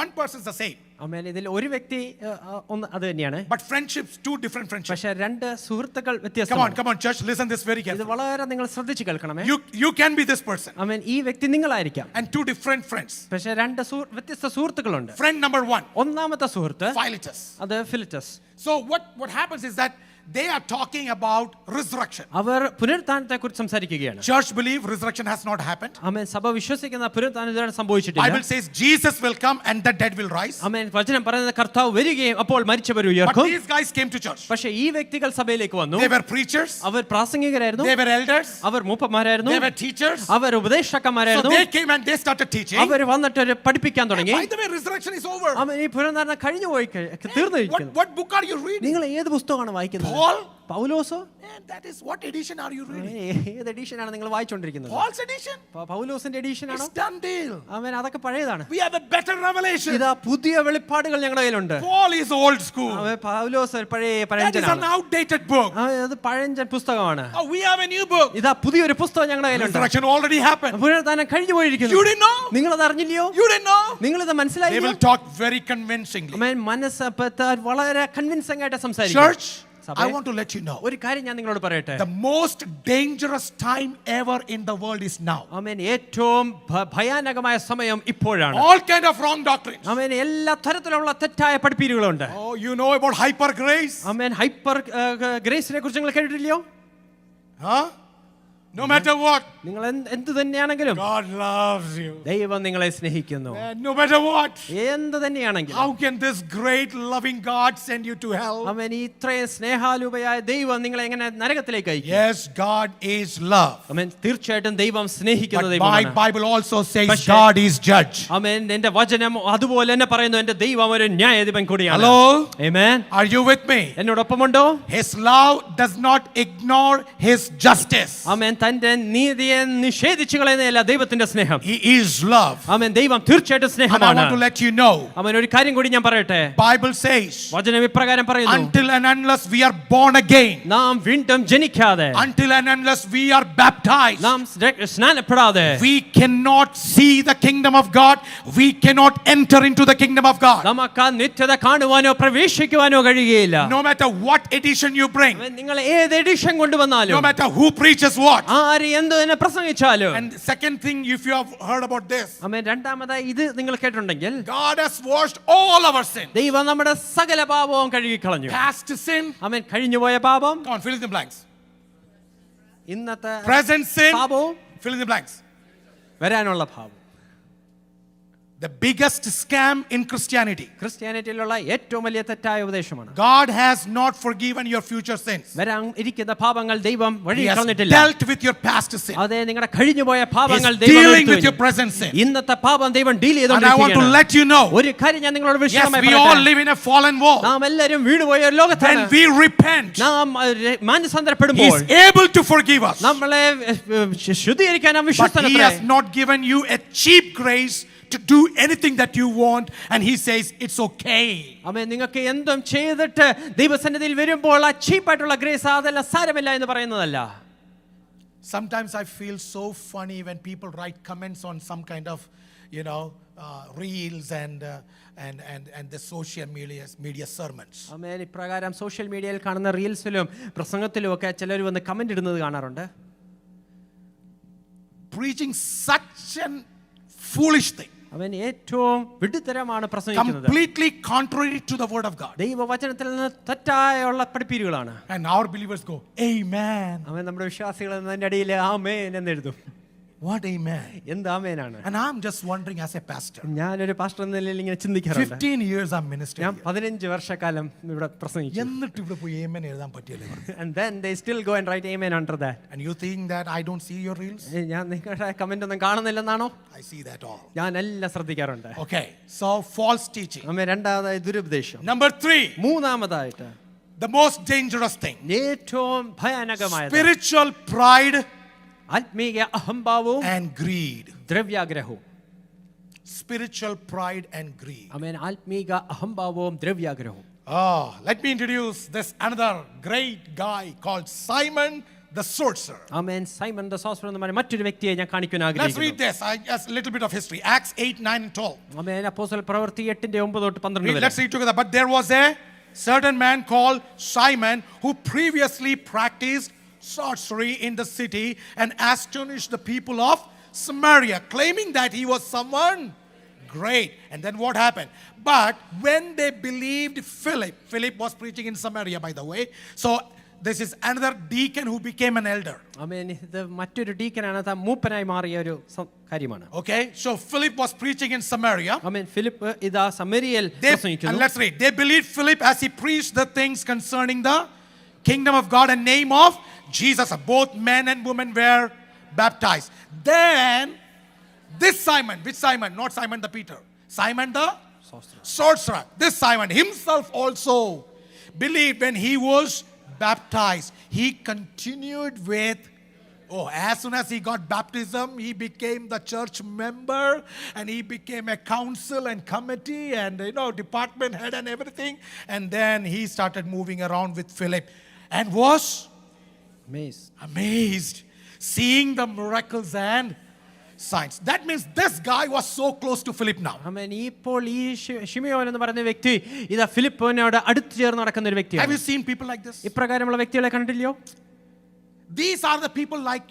one person is the same. ആമേൻ. ഇതിൽ ഒരു വ്യക്തി ഒന്ന് അത് തന്നെയാണ്, But friendships, two different friendships. പക്ഷേ രണ്ട് സുഹൃത്തുക്കൾ Come വ്യത്യസ്തമാണ്. on, church, listen this very ഇത് carefully. വളരെ നിങ്ങൾ ശ്രദ്ധിച്ചു കേൾക്കണമേ. You can be this person ആമേൻ. ഈ വ്യക്തി നിങ്ങളായിരിക്കാം, and two different friends. പക്ഷേ രണ്ട് വ്യത്യസ്ത സുഹൃത്തുക്കളുണ്ട്. Friend number 1, ഒന്നാമത്തെ സുഹൃത്ത് Philetus. അത് ഫിലിറ്റസ്. So what happens is that they are talking about resurrection. അവർ പുനരുത്ഥാനത്തെക്കുറിച്ച് സംസാരിക്കുകയാണ്. Church believe resurrection has not happened. ആമേൻ. സഭ വിശ്വസിക്കുന്ന പുനരുത്ഥാനം ഇതുവരെ സംഭവിച്ചിട്ടില്ല. Bible says Jesus will come and the dead will rise. ആമേൻ. വചനം പറയുന്നത് കർത്താവ് വരികയും അപ്പോൾ മരിച്ചവർ But ഉയർക്കും. these guys came to church. പക്ഷേ ഈ വ്യക്തികൾ സഭയിലേക്ക് വന്നു. They were preachers. Our പ്രാസംഗികരായിരുന്നു. They were elders. Our മൂപ്പന്മാരായിരുന്നു. They were teachers. Our So ഉപദേശകന്മാരായിരുന്നു. they came and they started teaching. അവർ വന്നിട്ട് ഒരു പഠിപ്പിക്കാൻ തുടങ്ങി. By the way, resurrection is over. ആമേൻ. ഈ പുനരുത്ഥാനം കഴിഞ്ഞു പോയി തീർന്നിരിക്കുന്നു. What book are you reading? നിങ്ങൾ ഏത് പുസ്തകമാണ് വായിക്കുന്നത്? Paul? പൗലോസോ? Man, that is what edition are you reading? ഏത് എഡിഷനാണ് നിങ്ങൾ വായിച്ചുകൊണ്ടിരിക്കുന്നത്? Paul's edition? പൗലോസിന്റെ എഡിഷൻ ആണോ? It's done deal. ആമേൻ. അതൊക്കെ പഴയതാണ്. We have a better revelation. ഇതാ പുതിയ വെളിപ്പാടുകൾ ഞങ്ങളുടെ കയ്യിലുണ്ട്. Paul is old school. ആമേൻ. പൗലോസ് ഒരു പഴയ That is an പഴഞ്ചനാണ്. outdated book. അത് പഴഞ്ചൻ പുസ്തകമാണ്. Oh, we have a new book. ഇതാ പുതിയൊരു പുസ്തകം ഞങ്ങളുടെ കയ്യിലുണ്ട്. Resurrection already happened. പുനരുത്ഥാനം കഴിഞ്ഞു പോയിരിക്കുന്നു. You didn't know? നിങ്ങൾ അത് അറിഞ്ഞില്ലയോ? You didn't know? നിങ്ങൾ ഇത് They മനസ്സിലായില്ലോ? will talk very convincingly. ആമേൻ. മനസ്സ് വളരെ കൺവിൻസിംഗ് ആയിട്ട് സംസാരിക്കും. Church, സഭേ, I want to let you know. ഒരു കാര്യം ഞാൻ നിങ്ങളോട് പറയട്ടെ. The most dangerous time ever in the world is now. ആമേൻ. ഏറ്റവും ഭയാനകമായ സമയം ഇപ്പോഴാണ്. All kind of wrong doctrines. ആമേൻ. എല്ലാ തരത്തിലുള്ള തെറ്റായ പഠിപ്പീരുകളുണ്ട്. Oh, you know about hyper grace? Amen. Hyper ഗ്രേസിനെ കുറിച്ച് നിങ്ങൾ കേട്ടിട്ടില്ലയോ? Huh? No matter what, നിങ്ങൾ എന്ത് തന്നെയാണെങ്കിലും God loves you. ദൈവം നിങ്ങളെ സ്നേഹിക്കുന്നു. And no matter what, എന്ത് തന്നെയാണെങ്കിലും. how can this great loving God send you to hell? ആമേൻ. ഇത്രയും സ്നേഹാലുപയായ ദൈവം നിങ്ങളെ എങ്ങനെ നരകത്തിലേക്ക് അയക്കും? Yes, God is love. ആമേൻ. തീർച്ചയായിട്ടും ദൈവം സ്നേഹിക്കുന്ന But my ദൈവമാണ്. Bible also says പക്ഷേ- God is judge. ആമേൻ. എന്റെ വചനം അതുപോലെ തന്നെ പറയുന്നു, എന്റെ ദൈവം ഒരു ന്യായാധിപൻ കൂടിയാണ്. Hello? Amen. Are you with me? എന്നോടൊപ്പമുണ്ടോ? His love does not ignore his justice. ആമേൻ. തന്റെ നീതിയെ നിഷേധിച്ചു കളയുന്നതല്ല ദൈവത്തിന്റെ സ്നേഹം. He is love. ആമേൻ. ദൈവം തീർച്ചയായിട്ടും And I സ്നേഹമാണ്. want to let you know, ആമേൻ. ഒരു കാര്യം കൂടി ഞാൻ പറയട്ടെ. Bible says, വചനം ഇപ്രകാരം പറയുന്നു, until and unless we are born again, നാം വീണ്ടും ജനിക്കാതെ, until and unless we are baptized, നാം സ്നാനപ്പെടാതെ we cannot see the kingdom of God. We cannot enter into the kingdom of God. നമുക്ക് ആ നിത്യത കാണുവാനോ പ്രവേശിക്കുവാനോ കഴിയുകയില്ല. No matter what edition you bring, ആമേൻ. നിങ്ങൾ ഏത് edition no കൊണ്ടുവന്നാലും, matter who preaches what. ആര് എന്ത് തന്നെ പ്രസംഗിച്ചാലും. And second thing, if you have heard about this, ആമേൻ. രണ്ടാമതായി ഇത് നിങ്ങൾ കേട്ടിട്ടുണ്ടെങ്കിൽ, God has washed all our sin. ദൈവം നമ്മുടെ സകല പാപവും കഴുകിക്കളഞ്ഞു. Past sin, ആമേൻ. കഴിഞ്ഞുപോയ പാപം, come on, fill in the blanks. ഇന്നത്തെ Present sin, പാപവും, fill in the blanks. വരാനുള്ള പാപം. The biggest scam in Christianity. ക്രിസ്ത്യാനിറ്റിയിലുള്ള ഏറ്റവും വലിയ തെറ്റായ ഉപദേശമാണ്. God has not forgiven your future sins. വരാൻ ഇരിക്കുന്ന പാപങ്ങൾ ദൈവം He വഴി has കളഞ്ഞിട്ടില്ല. dealt with your past sin. അതെ, നിങ്ങളുടെ കഴിഞ്ഞുപോയ പാപങ്ങൾ He's ദൈവം dealing with എടുത്തു your present sin. ഇന്നത്തെ പാപം ദൈവം deal And I want to ചെയ്തുകൊണ്ടിരിക്കുകയാണ്. let you know, ഒരു കാര്യം ഞാൻ നിങ്ങളോട് yes, വിശദമായി we all പറയട്ടെ. live in a fallen world. നാം എല്ലാവരും വീണുപോയ ഒരു ലോകത്താണ്. When we repent, നാം He മാനസാന്തരപ്പെടുമ്പോൾ is able to forgive us. നമ്മളെ ശുദ്ധീകരിക്കാൻ നാം But He വിശ്വസ്തനത്രേ. has not given you a cheap grace to do anything that you want, and He says it's okay. ആമേൻ. നിങ്ങൾക്ക് എന്തും ചെയ്തിട്ട് ദൈവസന്നിധിയിൽ വരുമ്പോൾ ആ ചീപ്പായിട്ടുള്ള ഗ്രേസ് അതെല്ലാം സാരമില്ല എന്ന് പറയുന്നതല്ല. Sometimes I feel so funny when people write comments on some kind of, reels and the social media sermons. ആമേൻ. ഇപ്രകാരം സോഷ്യൽ മീഡിയയിൽ കാണുന്ന റീൽസിലും പ്രസംഗത്തിലും ഒക്കെ ചിലർ വന്ന് കമന്റ് ഇടുന്നത് കാണാറുണ്ട്. Preaching such an foolish thing. അവൻ ഏറ്റവും വിഡ്ഢിത്തരമാണ് പ്രസംഗിക്കുന്നത്. Completely contrary to the word of God. ദൈവവചനത്തിൽ നിന്ന് തെറ്റായുള്ള പഠിപ്പീരുകളാണ്. And our believers go, amen. അവൻ നമ്മുടെ വിശ്വാസികൾ എന്നതിന്റെ അടിയിൽ ആമേൻ എന്ന് എഴുതും. What amen? എന്ത് ആമേനാണ്? And I'm just wondering as a pastor. ഞാനൊരു പാസ്റ്റർ എന്ന നിലയിൽ ഇങ്ങനെ ചിന്തിക്കാറുണ്ട്. 15 years I'm ministering. ഞാൻ 15 വർഷക്കാലം ഇവിടെ പ്രസംഗിച്ചു. എന്നിട്ട് ഇവിടെ പോയി amen എഴുതാൻ പറ്റിയല്ലേ? And then they still go and write amen under that. And you think that I don't see your reels? ഞാൻ നിങ്ങളുടെ കമന്റ് ഒന്നും കാണുന്നില്ലെന്നാണോ? I see that all. ഞാൻ എല്ലാം ശ്രദ്ധിക്കാറുണ്ട്. Okay, so false teaching. ആമേൻ. രണ്ടാമതായി ദുരുപദേശം. Number 3, മൂന്നാമതായിട്ട് the most dangerous thing, ഏറ്റവും ഭയാനകമായത് spiritual pride ആത്മീയ അഹംഭാവവും and greed. ദ്രവ്യാഗ്രഹവും. Spiritual pride and greed. ആമേൻ. ആത്മീക അഹംഭാവവും ദ്രവ്യാഗ്രഹവും. Let me introduce this another great guy called Simon the sorcerer. Amen. Simon the sorcerer എന്ന് പറഞ്ഞ മറ്റൊരു വ്യക്തിയെ ഞാൻ കാണിക്കാൻ Let's ആഗ്രഹിക്കുന്നു. read this. Just a little bit of history. Acts 8, 9 and 12. ആമേൻ. അപ്പോസ്തല പ്രവൃത്തി 8:9-12 Let's read together. But there was a certain man called Simon who previously practiced sorcery in the city and astonished the people of Samaria, claiming that he was someone great. And then what happened? But when they believed Philip was preaching in Samaria, by the way. So this is another deacon who became an elder. ആമേൻ. ഇത് മറ്റൊരു ഡീക്കനാണ്, അത് മൂപ്പനായി മാറിയ ഒരു കാര്യമാണ്. Okay, so Philip was preaching in Samaria. Amen. Philip ഇതാ സമരിയയിൽ പ്രസംഗിക്കുന്നു. And let's read. They believed Philip as he preached the things concerning the kingdom of God and name of Jesus. Both men and women were baptized. Then this Simon, which Simon? Not Simon the Peter. Simon the sorcerer. This Simon himself also believed when he was baptized. He continued with, as soon as he got baptism, he became the church member and he became a council and committee and department head and everything. And then he started moving around with Philip and was amazed seeing the miracles and signs. That means this guy was so close to Philip now. ആമേൻ. ഇപ്പോൾ ഈ ശിമയോൻ എന്ന് പറയുന്ന വ്യക്തി ഇതാ ഫിലിപ്പോനോട് അടുത്ത് ചേർന്ന് നടക്കുന്ന ഒരു വ്യക്തിയാണ്. Have you seen people like this? ഇപ്രകാരമുള്ള വ്യക്തികളെ കണ്ടില്ലയോ? These are the people like,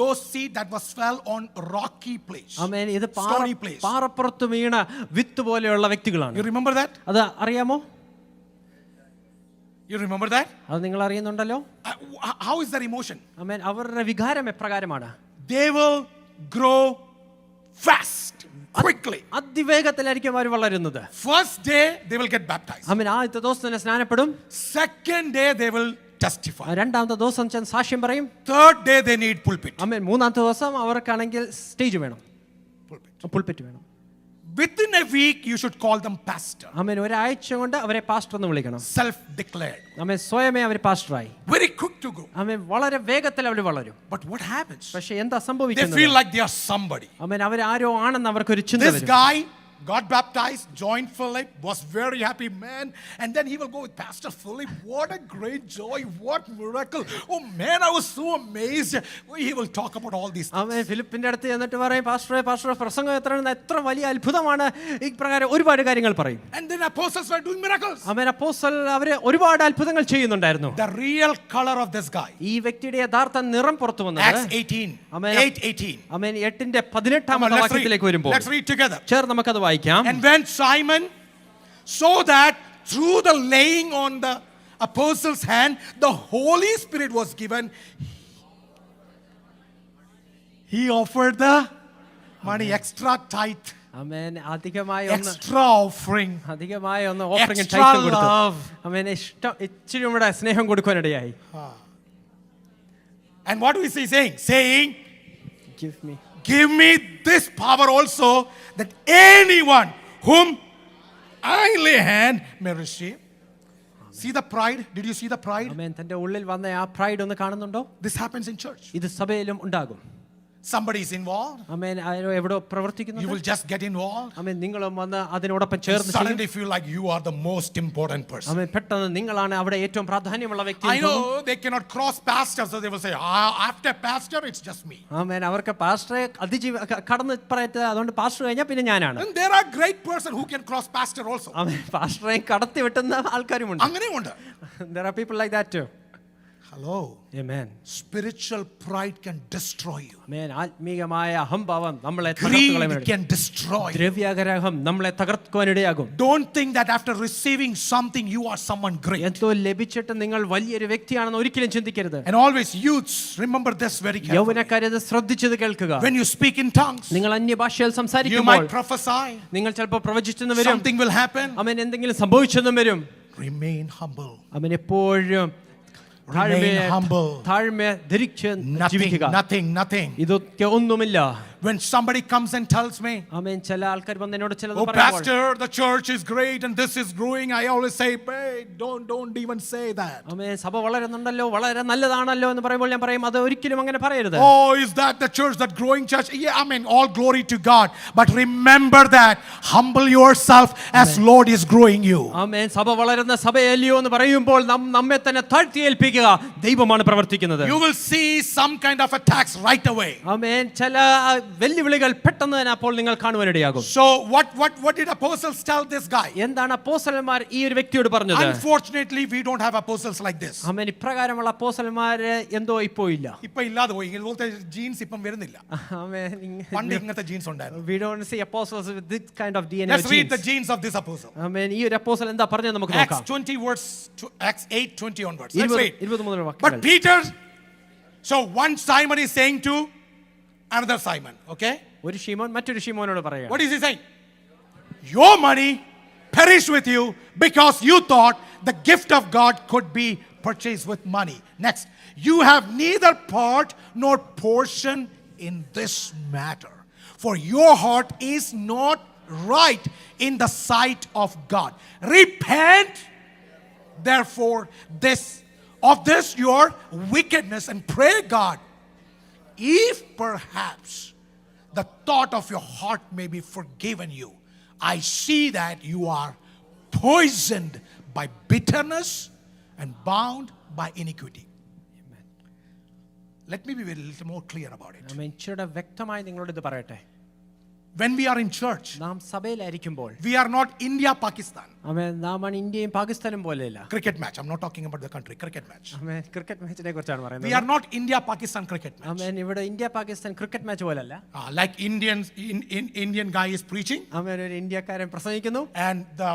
those seed that was fell on rocky place. ആമേൻ. ഇത് stony place. പാറപ്പുറത്ത് വീണ വിത്ത് പോലെയുള്ള വ്യക്തികളാണ്. You remember that? അത് അറിയാമോ? You remember that? അത് നിങ്ങൾ അറിയുന്നുണ്ടല്ലോ. How is their emotion? ആമേൻ. അവരുടെ വികാരം എപ്രകാരമാണ്? They will grow fast, quickly. അതിവേഗത്തിലായിരിക്കും അവർ വളരുന്നത്. First day they will get baptized. ആമേൻ. ആദ്യത്തെ ദിവസം തന്നെ സ്നാനപ്പെടും. Second day they will testify. രണ്ടാമത്തെ ദിവസം ചെന്ന് സാക്ഷ്യം പറയും. Third day they need pulpit. ആമേൻ. മൂന്നാമത്തെ ദിവസം അവർക്കാണെങ്കിൽ സ്റ്റേജ് വേണം, പുൾപിറ്റ് വേണം. Within a week you should call them pastor. ആമേൻ. ഒരാഴ്ച കൊണ്ട് അവരെ പാസ്റ്റർ എന്ന് വിളിക്കണം. Self declared. ആമേൻ. സ്വയമേ അവർ പാസ്റ്ററായി. Very quick to go. ആമേൻ. വളരെ വേഗത്തിൽ അവർ വളരും. But what happens? പക്ഷേ എന്താ They സംഭവിക്കുന്നത്? feel like they are somebody. ആമേൻ. അവർ ആരോ ആണെന്ന് അവർക്കൊരു ചിന്ത This വരും. guy got baptized, joined Philip, was very happy man, and then he will go with Pastor Philip. What a great joy, what miracle. Oh man, I was so amazed. He will talk about all these things. ആമേൻ. ഫിലിപ്പിന്റെ അടുത്ത് എന്നിട്ട് പറയും, പാസ്റ്ററെ പ്രസംഗം എത്ര വലിയ അത്ഭുതമാണ്, ഈ പ്രകാരം ഒരുപാട് കാര്യങ്ങൾ പറയും. And then apostles were doing miracles. ആമേൻ. അപ്പോസ്തലർ അവര് ഒരുപാട് അത്ഭുതങ്ങൾ ചെയ്യുന്നുണ്ടായിരുന്നു. The real color of this guy. ഈ വ്യക്തിയുടെ യഥാർത്ഥ നിറം പുറത്തു വന്നത് Acts 18. ആമേൻ. 8:18. ആമേൻ. 8:18 വാക്യത്തിലേക്ക് വരുമ്പോൾ Let's read together. ചേർന്ന് നമുക്കത് വായിക്കാം. And when Simon saw that through the laying on the apostles' hand the Holy Spirit was given, he offered the money, extra tithe, ആമേൻ. അധികമായി extra offering, ഓഫറിംഗ് extra ടൈറ്റും കൊടുത്തു. love. ആമേൻ. ഇച്ചിരി കൂടെ സ്നേഹം കൊടുക്കാനിടയായി. And what is he saying? Saying, Give me give me this power also, that anyone whom I lay hand may receive. See the pride? Did you see the pride? ആമേൻ. തന്റെ ഉള്ളിൽ വന്ന ആ pride ഒന്ന് കാണുന്നുണ്ടോ? This happens in church. ഇത് സഭയിലും ഉണ്ടാകും. Somebody is involved. Amen. Arrow എവിടോ You പ്രവർത്തിക്കുന്നു. will just get involved. ആമേൻ. നിങ്ങളും വന്ന് അതിനോടൊപ്പം ചേർന്ന് ചെയ്യും. Suddenly feel like you are the most important person. ആമേൻ. പെട്ടെന്ന് നിങ്ങളാണ് അവിടെ ഏറ്റവും പ്രാധാന്യമുള്ള വ്യക്തി. I know they cannot cross pastor, so they will say, after pastor, it's just me. ആമേൻ. അവർക്ക് പാസ്റ്ററെ കടന്ന് പറയട്ടെ, അതുകൊണ്ട് പാസ്റ്റർ കഴിഞ്ഞാൽ പിന്നെ ഞാനാണ്. And there are great person who can cross pastor also. ആമേൻ. പാസ്റ്ററെ കടത്തി വെട്ടുന്ന ആൾക്കാരുമുണ്ട്. അങ്ങനെയുണ്ട്. There are people like that too. Hello. Amen. Spiritual pride can destroy you. Amen. ആത്മീയമായ അഹംഭാവം നമ്മളെ Greed can destroy you. ദ്രവ്യാഗ്രഹം നമ്മളെ തകർക്കുവാനിടയാകും. Don't think that after receiving something you are someone great. എന്തോ ലഭിച്ചിട്ട് നിങ്ങൾ വലിയൊരു വ്യക്തിയാണെന്ന് ഒരിക്കലും ചിന്തിക്കരുത്. And always youths, remember this very carefully. യൗവനക്കാരെ ഇത് ശ്രദ്ധിച്ചത് കേൾക്കുക. When you speak in tongues, നിങ്ങൾ അന്യഭാഷയിൽ you സംസാരിക്കുമ്പോൾ might prophesy. നിങ്ങൾ ചിലപ്പോൾ പ്രവചിച്ചെന്ന് വരും. Something will happen. ആമേൻ. എന്തെങ്കിലും സംഭവിച്ചെന്നും വരും. Remain humble. ആമേൻ. എപ്പോഴും Remain humble. താഴ്മ ധരിച്ച് ജീവിക്കുക. Nothing. ഇതൊക്കെ ഒന്നുമില്ല. When somebody comes and tells me, ആമേൻ. ചില ആൾക്കാർ വന്ന് എന്നോട് ചിലത് oh പറയുമ്പോൾ, pastor, the church is great and this is growing, I always say, hey, don't even say that. ആമേൻ. സഭ വളരുന്നുണ്ടല്ലോ, വളരെ നല്ലതാണല്ലോ എന്ന് പറയുമ്പോൾ ഞാൻ പറയും, അത് ഒരിക്കലും അങ്ങനെ പറയരുത്. Oh, is that the church, that growing church? Yeah, I mean, all glory to God. But remember that, humble yourself as Lord is growing you. ആമേൻ. സഭ വളരുന്ന സഭയല്ലയോ എന്ന് പറയുമ്പോൾ നമ്മെ തന്നെ താഴ്ത്തി ഏൽപ്പിക്കുക. ദൈവമാണ് പ്രവർത്തിക്കുന്നത്. You will see some kind of attacks right away. ആമേൻ. ചില വെല്ലുവിളികൾ പെട്ടെന്ന് തന്നെ അപ്പോൾ നിങ്ങൾ കാണുവാനിടയാകും. So what did apostles tell this guy? എന്താണ് അപ്പോസ്തലന്മാർ ഈ ഒരു വ്യക്തിയോട് പറഞ്ഞത്? Unfortunately, we don't have apostles like this. ആമേൻ. ഇപ്രകാരമുള്ള അപ്പോസ്തലന്മാർ എന്തോ ഇപ്പോൾ ഇല്ല. ഇപ്പോ ഇല്ലാതെ പോയി. ഇതുപോലത്തെ ജീൻസ് ഇപ്പം വരുന്നില്ല. ആമേൻ. പണ്ട് ഇങ്ങനത്തെ ജീൻസ് ഉണ്ടായിരുന്നു. We don't see apostles with this kind of DNA. Let's read the genes of this apostle. ആമേൻ. ഈ ഒരു അപ്പോസ്തലൻ എന്താ പറഞ്ഞത് നമുക്ക് നോക്കാം. Acts 20 verse to Acts 8:20 onwards. Let's read. 20 മുതൽ But വാക്യങ്ങൾ. Peter, so one Simon is saying to another Simon, okay? ഒരു ശിമോൻ മറ്റൊരു ശിമോനോട് പറയുക. What is he saying? Your money perished with you because you thought the gift of God could be purchased with money. Next, you have neither part nor portion in this matter. For your heart is not right in the sight of God. Repent, therefore, of this your wickedness and pray God, if perhaps the thought of your heart may be forgiven you. I see that you are poisoned by bitterness and bound by iniquity. Amen. Let me be a little more clear about it. ആമേൻ. ഇച്ചിരി വ്യക്തമായി നിങ്ങളോട് ഇത് പറയട്ടെ. When we are in church, നാം സഭയിലായിരിക്കുമ്പോൾ we are not India, Pakistan. ആമേൻ. നാം ഇന്ത്യയും പാകിസ്ഥാനും പോലെയല്ല. Cricket match. I'm not talking about the country. Cricket match. Amen. Cricket മാച്ചിനെ കുറിച്ചാണ് We പറയുന്നത്. are not India, Pakistan cricket match. ആമേൻ. ഇവിടെ ഇന്ത്യ പാകിസ്ഥാൻ ക്രിക്കറ്റ് മാച്ച് പോലല്ല. Like Indian guy is preaching, ആമേൻ. ഒരു ഇന്ത്യക്കാരൻ പ്രസംഗിക്കുന്നു. and the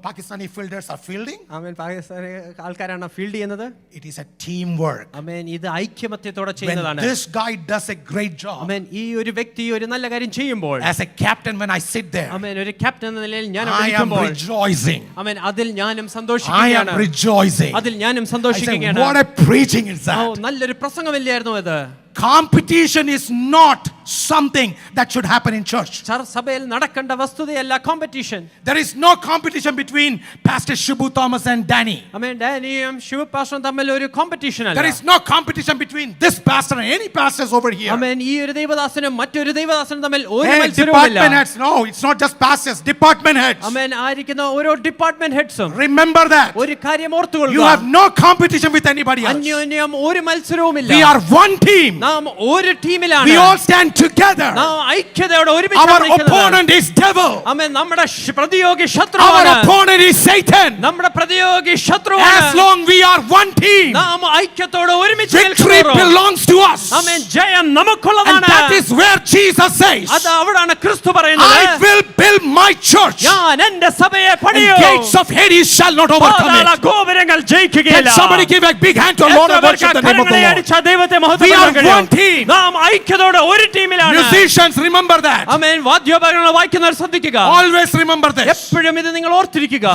Pakistani fielders are fielding. ആമേൻ. പാകിസ്ഥാനി ആൾക്കാരാണ് field ചെയ്യുന്നത്. It is a teamwork. ആമേൻ. ഇത് ഐക്യമത്യത്തോടെ When ചെയ്യുന്നതാണ്. this guy does a great job, ആമേൻ. ഈ ഒരു വ്യക്തി ഒരു നല്ല കാര്യം ചെയ്യുമ്പോൾ, as a captain, when I sit there, ആമേൻ, ഒരു ക്യാപ്റ്റൻ എന്ന നിലയിൽ ഞാൻ അവിടെ I am ഇരിക്കുമ്പോൾ, rejoicing. ആമേൻ, അതിൽ ഞാനും I am സന്തോഷിക്കുകയാണ്. rejoicing. അതിൽ ഞാനും I say, സന്തോഷിക്കുകയാണ്. what a preaching is oh, that? നല്ലൊരു പ്രസംഗമല്ലായിരുന്നു അത്. Competition is not something that should happen in church. സഭയിൽ നടക്കേണ്ട വസ്തുതയല്ല competition. There is no competition between Pastor Shibu Thomas and Danny. ആമേൻ. ഡാനിയും ശിവ പാസ്റ്ററും തമ്മിൽ ഒരു competition അല്ല. There is no competition between this pastor and any pastors over here. ആമേൻ. ഈ ഒരു ദൈവദാസനും മറ്റൊരു ദൈവദാസനും തമ്മിൽ ഒരു Hey, മത്സരവുമില്ല. department heads, no, it's not just pastors, department heads. ആമേൻ. ആയിരിക്കുന്ന ഓരോ ഡിപ്പാർട്ട്മെന്റ് ഹെഡ്സും Remember that. ഒരു കാര്യം You ഓർത്തുകൊള്ളുക. have no competition with anybody else. അന്യോന്യം ഒരു മത്സരവുമില്ല. We are one team. നാം ഒരു ടീമിലാണ്. We all stand together. നാം ഐക്യതയോടെ Our ഒരുമിച്ചാണ് നിൽക്കുന്നത്. opponent is devil. ആമേൻ. നമ്മുടെ പ്രതിയോഗി Our ശത്രുവാണ്. opponent is Satan. നമ്മുടെ പ്രതിയോഗി ശത്രുവാണ്. As long we are one team, നാം ഐക്യത്തോടെ ഒരുമിച്ച് victory നിൽക്കുന്നു. belongs to us. ആമേൻ. ജയം And നമുക്കുള്ളതാണ്. that is where Jesus says, അത് അവിടാണ് ക്രിസ്തു പറയുന്നത്. I will build my church, ഞാൻ എന്റെ സഭയെ and പണിയും. gates of Hades shall not overcome പാതാള it. ഗോപുരങ്ങൾ Can ജയിക്കുകയില്ല. somebody give a big hand to the Lord and worship the name of the കരങ്ങളെ Lord? അടിച്ച ദൈവത്തെ We are മഹത്വപ്പെടുത്താൻ കഴിയും. one team. നാം ഐക്യത്തോടെ ഒരു ടീമിലാണ്. Musicians, remember that. ആമേൻ. വാദ്യോപകരണങ്ങൾ വായിക്കുന്നവർ ശ്രദ്ധിക്കുക. Always remember this. എപ്പോഴും ഇത് നിങ്ങൾ ഓർത്തിരിക്കുക.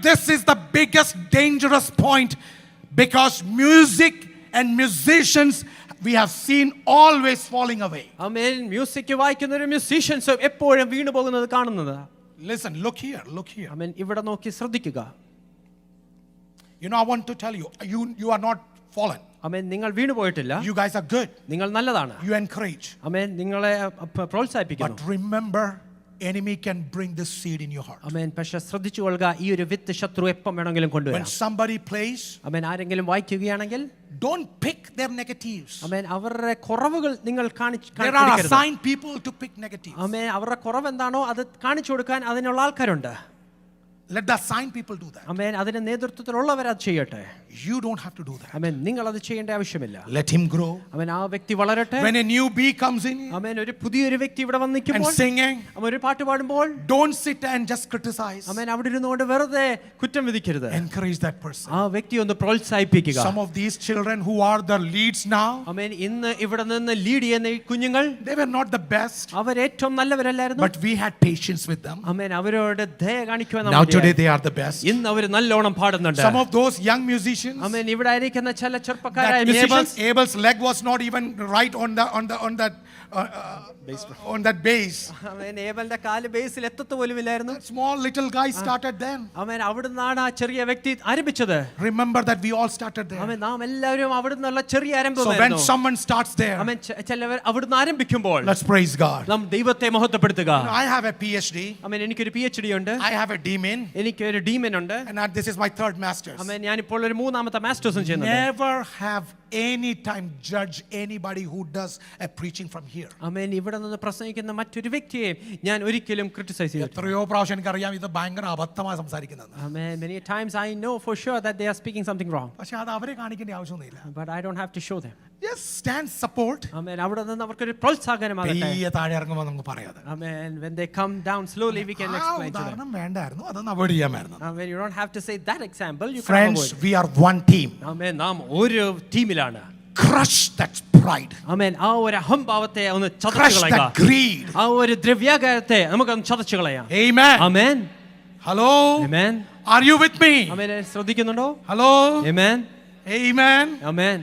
This is the biggest dangerous point, because music and musicians we have seen always falling away. Amen. Music വായിക്കുന്ന ഒരു മ്യൂസീഷ്യൻസ് എപ്പോഴും വീണു പോകുന്നത് കാണുന്നത്. Listen, look here. ആമേൻ. ഇവിടെ നോക്കി ശ്രദ്ധിക്കുക. I want to tell you, you are not fallen. ആമേൻ. നിങ്ങൾ വീണു പോയിട്ടില്ല. You guys are good. നിങ്ങൾ നല്ലതാണ്. You encourage. ആമേൻ. നിങ്ങളെ പ്രോത്സാഹിപ്പിക്കുന്നു. But remember, enemy can bring this seed in your heart. ആമേൻ. പക്ഷേ ശ്രദ്ധിച്ചുകൊള്ളുക, ഈ ഒരു വിത്ത് ശത്രു എപ്പം വേണമെങ്കിലും When കൊണ്ടുവരാം. somebody plays, ആമേൻ. ആരെങ്കിലും വായിക്കുകയാണെങ്കിൽ don't pick their negatives. ആമേൻ. അവരുടെ കുറവുകൾ നിങ്ങൾ There are assigned people to pick negatives. ആമേൻ. അവരുടെ കുറവ് എന്താണോ അത് കാണിച്ചു കൊടുക്കാൻ അതിനുള്ള ആൾക്കാരുണ്ട്. Let the assigned people do that. ആമേൻ. അതിന് നേതൃത്വത്തിലുള്ളവർ അത് ചെയ്യട്ടെ. You don't have to do that. ആമേൻ. നിങ്ങൾ അത് ചെയ്യേണ്ട ആവശ്യമില്ല. Let him grow. ആമേൻ. ആ വ്യക്തി വളരട്ടെ. When a new bee comes in ആമേൻ. ഒരു പുതിയൊരു വ്യക്തി ഇവിടെ വന്ന് and നിൽക്കുമ്പോൾ, singing, ആമേൻ, ഒരു പാട്ട് പാടുമ്പോൾ, don't sit and just criticize. ആമേൻ, അവിടെ ഇരുന്നുകൊണ്ട് വെറുതെ കുറ്റം വിധിക്കരുത്. Encourage that person. ആ വ്യക്തി ഒന്ന് പ്രോത്സാഹിപ്പിക്കുക. Some of these children who are the leads now, ആമേൻ. ഇന്ന് ഇവിടെ നിന്ന് ലീഡ് ചെയ്യുന്ന ഈ കുഞ്ഞുങ്ങൾ, they were not the best, അവർ ഏറ്റവും നല്ലവരല്ലായിരുന്നു. but we had patience with them. ആമേൻ. അവരോട് ദയ കാണിക്കുവാൻ Now today they are the best. ഇന്ന് അവർ നല്ലോണം പാടുന്നുണ്ട്. Some of those young musicians, ആമേൻ. ഇവിടെ ആയിരിക്കുന്ന ചില that ചെറുപ്പക്കാരായ musicians, musicians, Abel's leg was not even right on that base. ആമേൻ. ഏബലിന്റെ കാല് ബേസിൽ എത്തത്ത് പോലും ഇല്ലായിരുന്നു. That small little guy started then. ആമേൻ. അവിടുന്നാണ് ആ ചെറിയ വ്യക്തി ആരംഭിച്ചത്. Remember that we all started there. ആമേൻ. നാം എല്ലാവരും അവിടുന്നുള്ള ചെറിയ So when ആരംഭമായിരുന്നു. someone starts there, ആമേൻ. ചിലവർ അവിടുന്ന് ആരംഭിക്കുമ്പോൾ let's praise God. നാം ദൈവത്തെ മഹത്വപ്പെടുത്തുക. I have a PhD. ആമേൻ. എനിക്കൊരു PhD ഉണ്ട്. I have a DMin. എനിക്കൊരു ഡീമൻ ഉണ്ട്. And this is my third master's. ആമേൻ. ഞാനിപ്പോൾ ഒരു മൂന്നാമത്തെ മാസ്റ്റേഴ്സും ചെയ്യുന്നുണ്ട്. Never have any time judge anybody who does a preaching from here. ആമേൻ. ഇവിടെ നിന്ന് പ്രസംഗിക്കുന്ന മറ്റൊരു വ്യക്തിയെ ഞാൻ ഒരിക്കലും ക്രിട്ടിസൈസ് ചെയ്തിട്ടില്ല. എത്രയോ പ്രാവശ്യം എനിക്കറിയാം ഇത് ഭയങ്കര അബദ്ധമായി സംസാരിക്കുന്നത്. Amen. Many times I know for sure that they are speaking something wrong. പക്ഷെ അത് അവരെ കാണിക്കേണ്ട ആവശ്യമൊന്നുമില്ല. But I don't have to show them. Just stand support. Amen. അവിടെ നിന്ന് അവർക്കൊരു പ്രോത്സാഹനമാകട്ടെ. ഈ താഴെ ഇറങ്ങുമ്പോൾ നമുക്ക് പറയാതെ. Amen. When they come down slowly we can explain to them. ഉദാഹരണം വേണ്ടായിരുന്നു, അതൊന്ന് അവോയ്ഡ് ചെയ്യാമായിരുന്നു. Amen. You don't have to say that example. You can Friends, avoid. we are one team. Amen. നാം ഒരു ടീമിലാണ്. Crush that pride. Amen. ആ ഒരു അഹംഭാവത്തെ ഒന്ന് ചതച്ചു Crush കളയുക. that greed. ആ ഒരു ദ്രവ്യാകാരത്തെ നമുക്കൊന്ന് ചതച്ചു കളയാം. Amen. Amen. Hello. Amen. Are you with me? Amen. ശ്രദ്ധിക്കുന്നുണ്ടോ? Hello. Amen. Amen. Amen.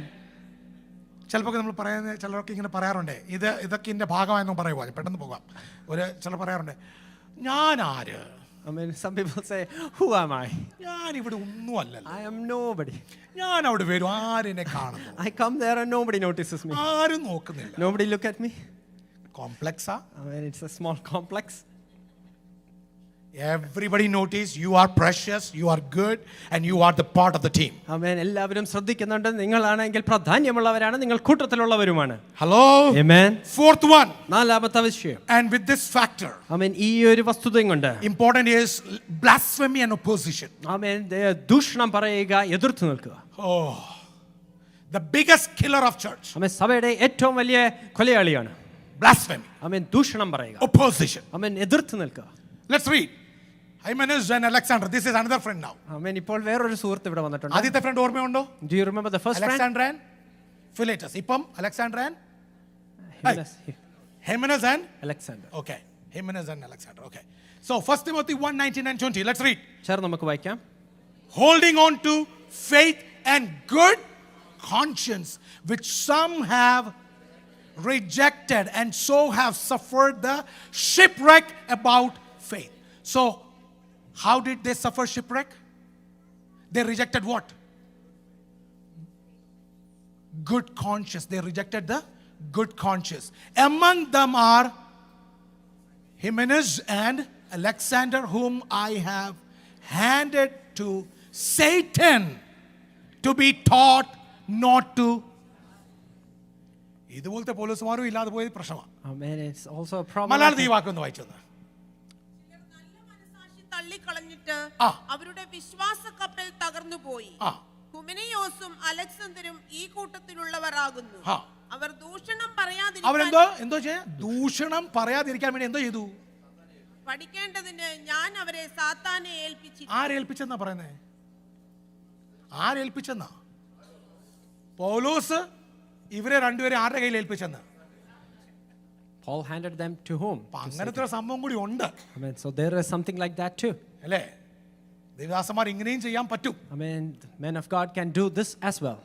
ചിലപ്പോൾ നമ്മൾ പറയുന്നത്, ചിലരൊക്കെ ഇങ്ങനെ പറയാറുണ്ട്, ഇതൊക്കെ ഇതിൻ്റെ ഭാഗമായെന്നും പറയുക. പെട്ടെന്ന് പോകാം. ചിലർ പറയാറുണ്ട്, ഞാൻ ആര്? I mean, some people say, who am I? ഞാൻ ഇവിടെ ഒന്നും അല്ലല്ലോ. I am nobody. ഞാൻ അവിടെ വരും, ആരെന്നെ കാണുന്നു? I come there and nobody notices me. ആരും നോക്കുന്നില്ല. Nobody look at me. കോംപ്ലക്സാ? I mean, it's a small complex. Everybody notice you are precious, you are good, and you are the part of the team. Amen. എല്ലാവരും ശ്രദ്ധിക്കുന്നുണ്ട്. നിങ്ങളാണെങ്കിൽ പ്രാധാന്യമുള്ളവരാണ്, നിങ്ങൾ കൂട്ടത്തിലുള്ളവരുമാണ്. Hello. Amen. Fourth one. നാലാമത്തെ വിഷയം. And with this factor, Amen. ഈ ഒരു വസ്തുതയും കൊണ്ട് important is blasphemy and opposition. Amen. ദൂഷണം പറയുക, എതിർത്ത് നിൽക്കുക. Oh, the biggest killer of church. Amen. സഭയുടെ ഏറ്റവും വലിയ കൊലയാളിയാണ് Blasphemy. Amen. ദൂഷണം പറയുക. Opposition. Amen. എതിർത്ത് നിൽക്കുക. Let's read. Hymenaeus and Alexander. This is another friend now. Amen. ഇപ്പോൾ വേറൊരു സുഹൃത്ത് ഇവിടെ വന്നിട്ടുണ്ട്. ആദ്യത്തെ ഫ്രണ്ട് ഓർമ്മയുണ്ടോ? Do you remember the first friend? Alexander and Philetus. ഇപ്പം Alexander and Hymenaeus and Alexander. Okay. Hymenaeus and Alexander. Okay. So 1 Timothy 1:19 and 20. Let's read. ചേർന്ന് നമുക്ക് വായിക്കാം. Holding on to faith and good conscience, which some have rejected and so have suffered the shipwreck about faith. So, how did they suffer shipwreck? They rejected what? Good conscience. They rejected the good conscience. Among them are Hymenaeus and Alexander, whom I have handed to Satan to be taught not to. ഇതുപോലത്തെ പോലീസുമാരും ഇല്ലാതെ പോയത് പ്രശ്നമാണ്. Amen. It's also a problem. മലയാളത്തിൽ ഈ വാക്കൊന്ന് വായിച്ചത്. തള്ളിക്കളഞ്ഞിട്ട് അവരുടെ വിശ്വാസ കപ്പൽ തകർന്നു പോയി. ഹുമെനയോസും അലക്സാണ്ടറും ഈ കൂട്ടത്തിലുള്ളവരാകുന്നു. അവർ ദൂഷണം ദൂഷണം പറയാതിരിക്കാൻ വേണ്ടി എന്തോ ചെയ്തു? പഠിക്കേണ്ടതിന് ഞാൻ അവരെ സാത്താനെ ഏൽപ്പിച്ചു. ആരേൽപ്പിച്ചെന്നാ പറയുന്നേ? ആരേൽപ്പിച്ചെന്നാ? പൗലോസ് ഇവരെ രണ്ടുപേരെ ആരുടെ കയ്യിൽ ഏൽപ്പിച്ചെന്ന്? Paul handed them to whom? അങ്ങനത്തെ ഒരു സംഭവം കൂടി ഉണ്ട്. Amen. So there is something like that too. അല്ലേ? ദേവദാസന്മാർ ഇങ്ങനെയും ചെയ്യാൻ പറ്റും. Amen. Men of God can do this as well.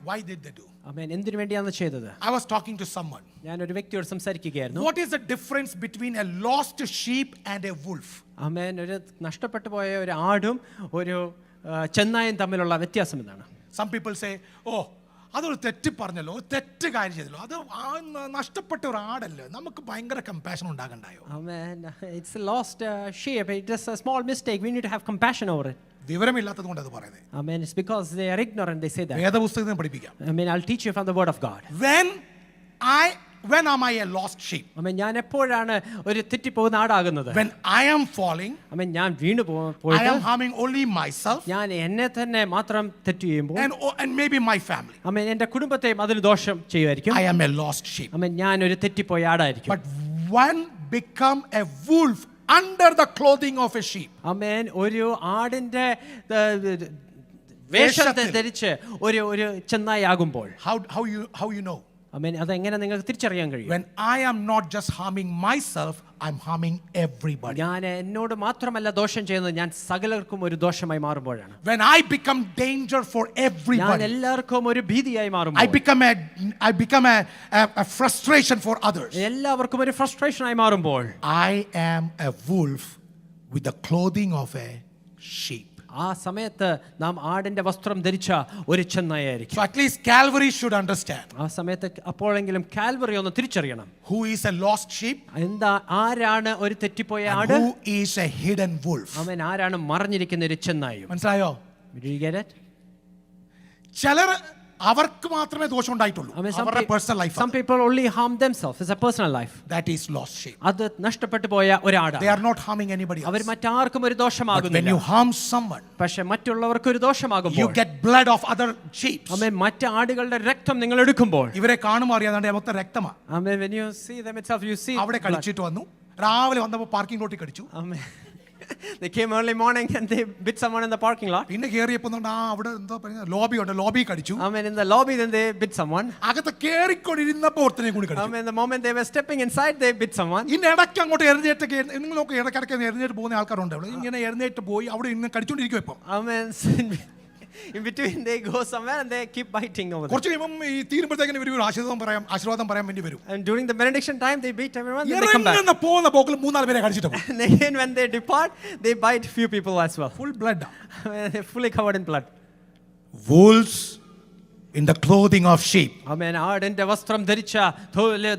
Why did they do? Amen. എന്തിനു വേണ്ടിയാണ് ചെയ്തത്? I was talking to someone. ഞാൻ ഒരു വ്യക്തിയോട് സംസാരിക്കുകയായിരുന്നു. What is the difference between a lost sheep and a wolf? Amen. ഒരു നഷ്ടപ്പെട്ടു പോയ ഒരു ആടും ഒരു ചെന്നായും തമ്മിലുള്ള വ്യത്യാസം എന്താണ്? Some people say, oh, അതൊരു തെറ്റ് പറഞ്ഞല്ലോ, തെറ്റ് കാര്യം ചെയ്തല്ലോ, അത് നഷ്ടപ്പെട്ട ഒരു ആടല്ലേ, നമുക്ക് ഭയങ്കര compassion ഉണ്ടാകണ്ടായോ? Amen. It's a lost sheep. It is a small mistake. We need to have compassion over it. വിവരമില്ലാത്തത് കൊണ്ട് അത് പറയുന്നത്. Amen. It's because they are ignorant. They say that. വേദപുസ്തകത്തിൽ പഠിപ്പിക്കാം. Amen. I'll teach you from the word of God. When am I a lost sheep? Amen. ഞാൻ എപ്പോഴാണ് ഒരു തെറ്റിപ്പോകുന്ന ആടാകുന്നത്? When I am falling. Amen. ഞാൻ വീണു പോയിട്ട് I am harming only myself. ഞാൻ എന്നെ തന്നെ മാത്രം തെറ്റ് ചെയ്യുമ്പോൾ and maybe my family. Amen. എൻ്റെ കുടുംബത്തെയും അതിൽ ദോഷം ചെയ്യുമായിരിക്കും. I am a lost sheep. Amen. ഞാൻ ഒരു തെറ്റിപ്പോയ ആടായിരിക്കും. But one become a wolf under the clothing of a sheep. Amen. ഒരു ആടിന്റെ വേഷത്തെ ധരിച്ച് ഒരു ചെന്നായി ആകുമ്പോൾ how you know? Amen. അതെങ്ങനെ നിങ്ങൾക്ക് തിരിച്ചറിയാൻ കഴിയും? When I am not just harming myself, I'm harming everybody. ഞാൻ എന്നോട് മാത്രമല്ല ദോഷം ചെയ്യുന്നത്, ഞാൻ സകലർക്കും ഒരു ദോഷമായി മാറുമ്പോഴാണ്. When I become danger for everybody. ഞാൻ എല്ലാവർക്കും ഒരു ഭീതിയായി മാറുമ്പോൾ. I become a frustration for others. എല്ലാവർക്കും ഒരു ഫ്രസ്ട്രേഷൻ ആയി മാറുമ്പോൾ. I am a wolf with the clothing of a sheep. ആ സമയത്ത് നാം ആടിന്റെ വസ്ത്രം ധരിച്ച ഒരു ചെന്നായിരിക്കും. So at least Calvary should understand. ആ സമയത്ത് അപ്പോഴെങ്കിലും കാൽവറി ഒന്ന് തിരിച്ചറിയണം. Who is a lost sheep? എന്താ, ആരാണ് ഒരു തെറ്റിപ്പോയ ആട്? Who is a hidden wolf? അവൻ ആരാണ് മറഞ്ഞിരിക്കുന്ന ഒരു ചെന്നായി? മനസ്സിലായോ? Did you get it? ചിലർ അവർക്ക് മാത്രമേ ദോഷം ഉണ്ടായിട്ടുള്ളൂ. I mean, അവരുടെ personal life. some people only harm themselves. It's a personal life. That is lost sheep. അത് നഷ്ടപ്പെട്ടു പോയ ഒരാടാണ്. They are not harming anybody our else. മറ്റാർക്കും ഒരു But when ദോഷമാകുന്നില്ല. you harm someone, പക്ഷെ മറ്റുള്ളവർക്ക് ഒരു ദോഷമാകുമ്പോൾ, you get blood of other sheep. ആമേൻ, മറ്റ് ആടുകളുടെ രക്തം നിങ്ങൾ എടുക്കുമ്പോൾ, ഇവരെ കാണുമ്പോൾ അറിയാതെ മൊത്തം രക്തമാ. ആമേൻ, when you see them itself, you see അവിടെ blood. കളിച്ചിട്ട് വന്നു, രാവിലെ വന്നപ്പോൾ പാർക്കിംഗ് ലോട്ടിൽ കടിച്ചു. Amen. They came early morning and they bit someone in the parking lot. പിന്നെ കേറിയപ്പോൾ അവിടെ എന്തോ ലോബി ഉണ്ട്, ലോബി കടിച്ചു. Amen. In the lobby, then they bit someone. അകത്ത് കേറിക്കൊണ്ടിരുന്നപ്പോൾ ഒരുത്തനെ കൂടി കടിച്ചു. Amen. The moment they were stepping inside, they bit someone. ഇന്ന് ഇടയ്ക്ക് അങ്ങോട്ട് എഴുന്നേറ്റൊക്കെ നിങ്ങളൊക്കെ ഇടയ്ക്കിടയ്ക്ക് എഴുന്നേറ്റ് പോകുന്ന ആൾക്കാരുണ്ട്. ഇങ്ങനെ എഴുന്നേറ്റ് പോയി അവിടെ ഇന്ന് കടിച്ചോണ്ടിരിക്കും ഇപ്പം. Amen. In between, they go somewhere and they keep biting over there. കുറച്ച് കഴിയുമ്പം ഈ തീരുമ്പോഴത്തേക്കിന് ഇവർ ഒരു ആശീർവാദം പറയാൻ വേണ്ടി വരും. And during the benediction time, they beat everyone. Then they come back. ഇറങ്ങുന്ന പോകുന്ന പോക്കിൽ 3-4 പേരെ കടിച്ചിട്ട് പോകും. And again, when they depart, they bite few people as well. Full blood. They're fully covered in blood. Wolves in the clothing of sheep. Amen. ആടിന്റെ വസ്ത്രം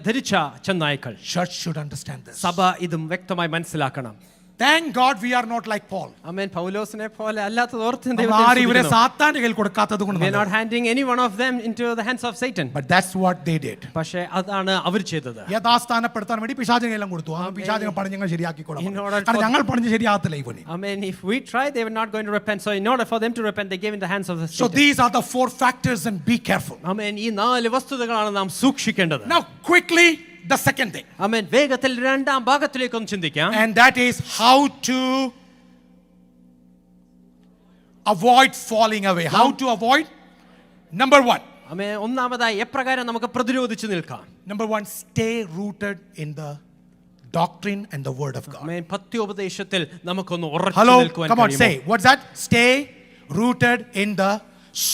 ധരിച്ച ചെന്നായ്ക്കൾ. Church should understand this. സഭ ഇതും വ്യക്തമായി മനസ്സിലാക്കണം. Thank God we are not like Paul. Amen. പൗലോസിനെ പോലെ അല്ലാത്തത് ഓർത്ത് ആരും ഇവരെ സാത്താന്റെ കയ്യിൽ കൊടുക്കാത്തത് കൊണ്ട്. We are not handing any one of them into the hands of Satan. But that's what they did. പക്ഷേ അതാണ് അവർ ചെയ്തത്. യഥാസ്ഥാനപ്പെടുത്താൻ വേണ്ടി പിശാചിനെ എല്ലാം കൊടുത്തു. ആ പിശാചിനെ പണി ഞങ്ങൾ ശരിയാക്കിക്കോളാം. കാരണം ഞങ്ങൾ പണിഞ്ഞ് ശരിയാകത്തില്ല ഇവനെ. Amen. If we try, they were not going to repent. So in order for them to repent, they gave in the hands of the Satan. So these are the 4 factors and be careful. Amen. ഈ 4 വസ്തുതകളാണ് നാം സൂക്ഷിക്കേണ്ടത്. Now quickly the second thing. Amen. വേഗത്തിൽ രണ്ടാം ഭാഗത്തിലേക്ക് ഒന്ന് ചിന്തിക്കാം. And that is how to avoid falling away. How to avoid? Number 1. Amen. ഒന്നാമതായി എപ്രകാരം നമുക്ക് പ്രതിരോധിച്ചു നിൽക്കാം. Number 1, stay rooted in the doctrine and the word of God. Amen. പത്യോപദേശത്തിൽ നമുക്കൊന്ന് ഉറച്ചു Hello, നിൽക്കുവാൻ come on, കഴിയുമോ? say. What's that? Stay rooted in the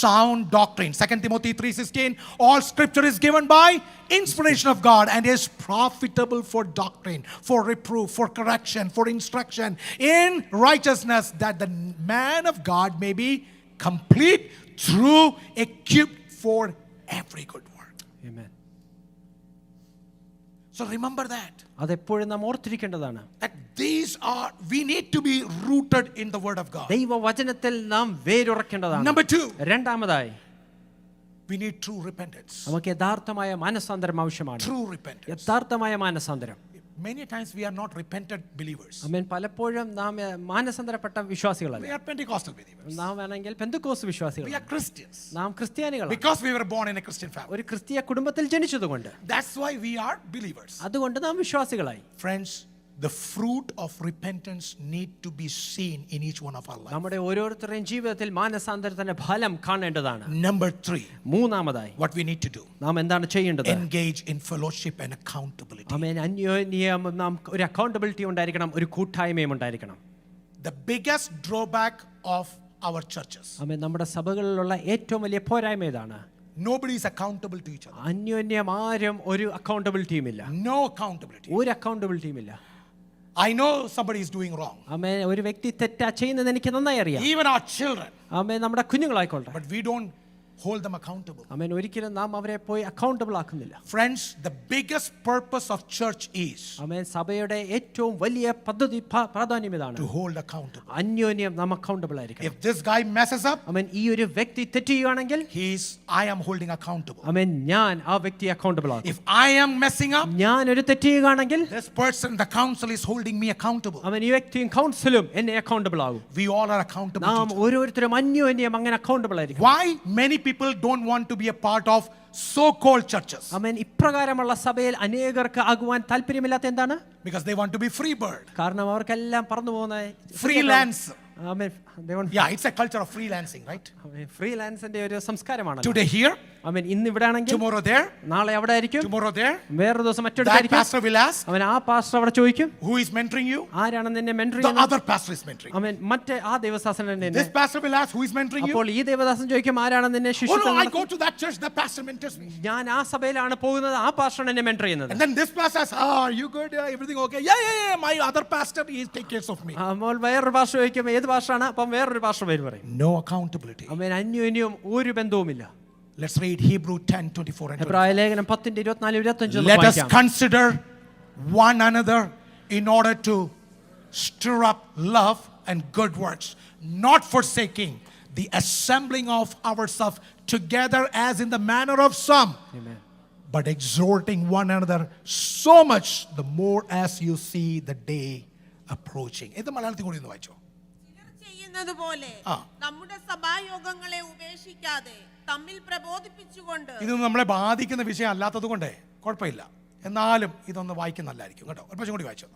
sound doctrine. 2 Timothy 3:16, all scripture is given by inspiration of God and is profitable for doctrine, for reproof, for correction, for instruction in righteousness, that the man of God may be complete, through equipped for every good work. Amen. So remember that. അതെപ്പോഴും നാം ഓർത്തിരിക്കേണ്ടതാണ്. That we need to be rooted in the word of God. ദൈവവചനത്തിൽ നാം വേരുറക്കേണ്ടതാണ്. Number 2, രണ്ടാമതായി we need true repentance. നമുക്ക് യഥാർത്ഥമായ മാനസാന്തരം ആവശ്യമാണ്. True repentance. യഥാർത്ഥമായ മാനസാന്തരം. Many times we are not repentant believers. ആമേൻ. പലപ്പോഴും നാം മാനസാന്തരപ്പെട്ട വിശ്വാസികളല്ല. We are Pentecostal believers. നാം ആണെങ്കിൽ പെന്തക്കോസ്ത് We വിശ്വാസികളാണ്. are Christians. നാം ക്രിസ്ത്യാനികളാണ്. Because we were born in a Christian family. ഒരു ക്രിസ്തീയ കുടുംബത്തിൽ ജനിച്ചതുകൊണ്ട്. That's why we are believers. അതുകൊണ്ട് നാം വിശ്വാസികളായി. Friends, the fruit of repentance need to be seen in each one of our lives. നമ്മുടെ ഓരോരുത്തരുടെയും ജീവിതത്തിൽ മാനസാന്തരത്തിന്റെ ഫലം കാണേണ്ടതാണ്. Number 3, മൂന്നാമതായി what we need to do, നാം എന്താണ് ചെയ്യേണ്ടത്? engage in fellowship and accountability. ആമേൻ. അന്യോന്യം നാം ഒരു അക്കൗണ്ടബിലിറ്റി ഉണ്ടായിരിക്കണം, ഒരു കൂട്ടായ്മയും ഉണ്ടായിരിക്കണം. The biggest drawback of our churches, ആമേൻ. നമ്മുടെ സഭകളിലുള്ള ഏറ്റവും വലിയ പോരായ്മ ഇതാണ്. nobody is accountable to each other. അന്യോന്യം ആരും ഒരു അക്കൗണ്ടബിലിറ്റിയും ഇല്ല. No accountability. ഒരു അക്കൗണ്ടബിലിറ്റിയും ഇല്ല. I know somebody is doing wrong. ആമേൻ. ഒരു വ്യക്തി തെറ്റാ ചെയ്യുന്നത് എനിക്ക് നന്നായി അറിയാം. Even our children. ആമേൻ. നമ്മുടെ കുഞ്ഞുങ്ങളായിക്കോട്ടെ. But we don't hold them accountable. ആമേൻ. ഒരിക്കലും നാം അവരെ പോയി അക്കൗണ്ടബിൾ ആക്കുന്നില്ല. Friends, the biggest purpose of church is amen. സഭയുടെ ഏറ്റവും വലിയ പദ്ധതി പ്രാധാന്യം ഇതാണ്. to hold accountable. അന്യോന്യം നാം അക്കൗണ്ടബിൾ ആയിരിക്കണം. If this guy messes up, ആമേൻ. ഈ ഒരു വ്യക്തി തെറ്റ് ചെയ്യുകയാണെങ്കിൽ I am holding accountable. ആമേൻ. ഞാൻ ആ വ്യക്തിയെ അക്കൗണ്ടബിൾ ആക്കും. If I am messing up, ഞാൻ ഒരു തെറ്റ് ചെയ്യുകയാണെങ്കിൽ this person, the council is holding me accountable. ആമേൻ. ഈ വ്യക്തിയും കൗൺസിലും എന്നെ അക്കൗണ്ടബിൾ ആകും. We all are accountable. നാം ഓരോരുത്തരും അന്യോന്യം അങ്ങനെ അക്കൗണ്ടബിൾ ആയിരിക്കും. Why many people don't want to be a part of so-called churches? ആമേൻ. ഇപ്രകാരമുള്ള സഭയിൽ അനേകർക്ക് ആകുവാൻ താല്പര്യമില്ലാത്ത എന്താണ്? Because they want to be free bird. കാരണം അവർക്കെല്ലാം പറന്നു പോകുന്ന Freelance. Amen. Yeah, it's a culture of freelancing, right? ഫ്രീലാൻസിന്റെ ഒരു സംസ്കാരമാണ്. Today here, ആമേൻ. ഇന്ന് ഇവിടെ ആണെങ്കിൽ tomorrow there, നാളെ അവിടെ ആയിരിക്കും, tomorrow there. വേറൊരു ദിവസം That മറ്റൊരിടത്തായിരിക്കും. pastor will ask, അവൻ ആ പാസ്റ്റർ അവിടെ ചോദിക്കും, who is mentoring you? ആരാണ് നിന്നെ മെന്റർ The ചെയ്യുന്നത്? other pastor is mentoring. ആമേൻ. മറ്റേ ആ ദേവദാസൻ എന്നെ. This pastor will ask, who is mentoring you? അപ്പോൾ ഈ ദേവദാസൻ ചോദിക്കും, ആരാണ് നിന്നെ Oh ശിഷ്യത്വം no, I നടത്തുന്നത്? go to that church, the pastor mentors me. ഞാൻ ആ സഭയിലാണ് പോകുന്നത്, ആ പാസ്റ്ററാണ് എന്നെ മെന്റർ ചെയ്യുന്നത്. And then this pastor says, are you good? Everything okay? Yeah. My other pastor, he takes care of me. അപ്പോൾ വേറൊരു പാസ്റ്റർ ചോദിക്കും, ഏത് പാസ്റ്ററാണ്? അപ്പം വേറൊരു പാസ്റ്റർ പേര് പറയും. No accountability. ആമേൻ. അന്യോന്യം ഒരു ബന്ധവുമില്ല. Let's read Hebrew 10:24 and 25. എബ്രായ ലേഖനം 10:24-25 Let us consider one another in order to stir up love and good works, not forsaking the assembling of ourselves together as in the manner of some, Amen. but exhorting one another so much the more as you see the day approaching. ഇത് മലയാളത്തിൽ കൂടി ഒന്ന് വായിച്ചോ. ചിലർ ചെയ്യുന്നത് പോലെ ആ. നമ്മുടെ സഭായോഗങ്ങളെ ഉപേക്ഷിക്കാതെ തമ്മിൽ പ്രബോധിപ്പിച്ചുകൊണ്ട് ഇത് നമ്മളെ ബാധിക്കുന്ന വിഷയം അല്ലാത്തത് കൊണ്ടേ കുഴപ്പമില്ല. എന്നാലും ഇതൊന്ന് വായിക്കുന്നല്ലായിരിക്കും കേട്ടോ. ഒരു പക്ഷം കൂടി വായിച്ചോ.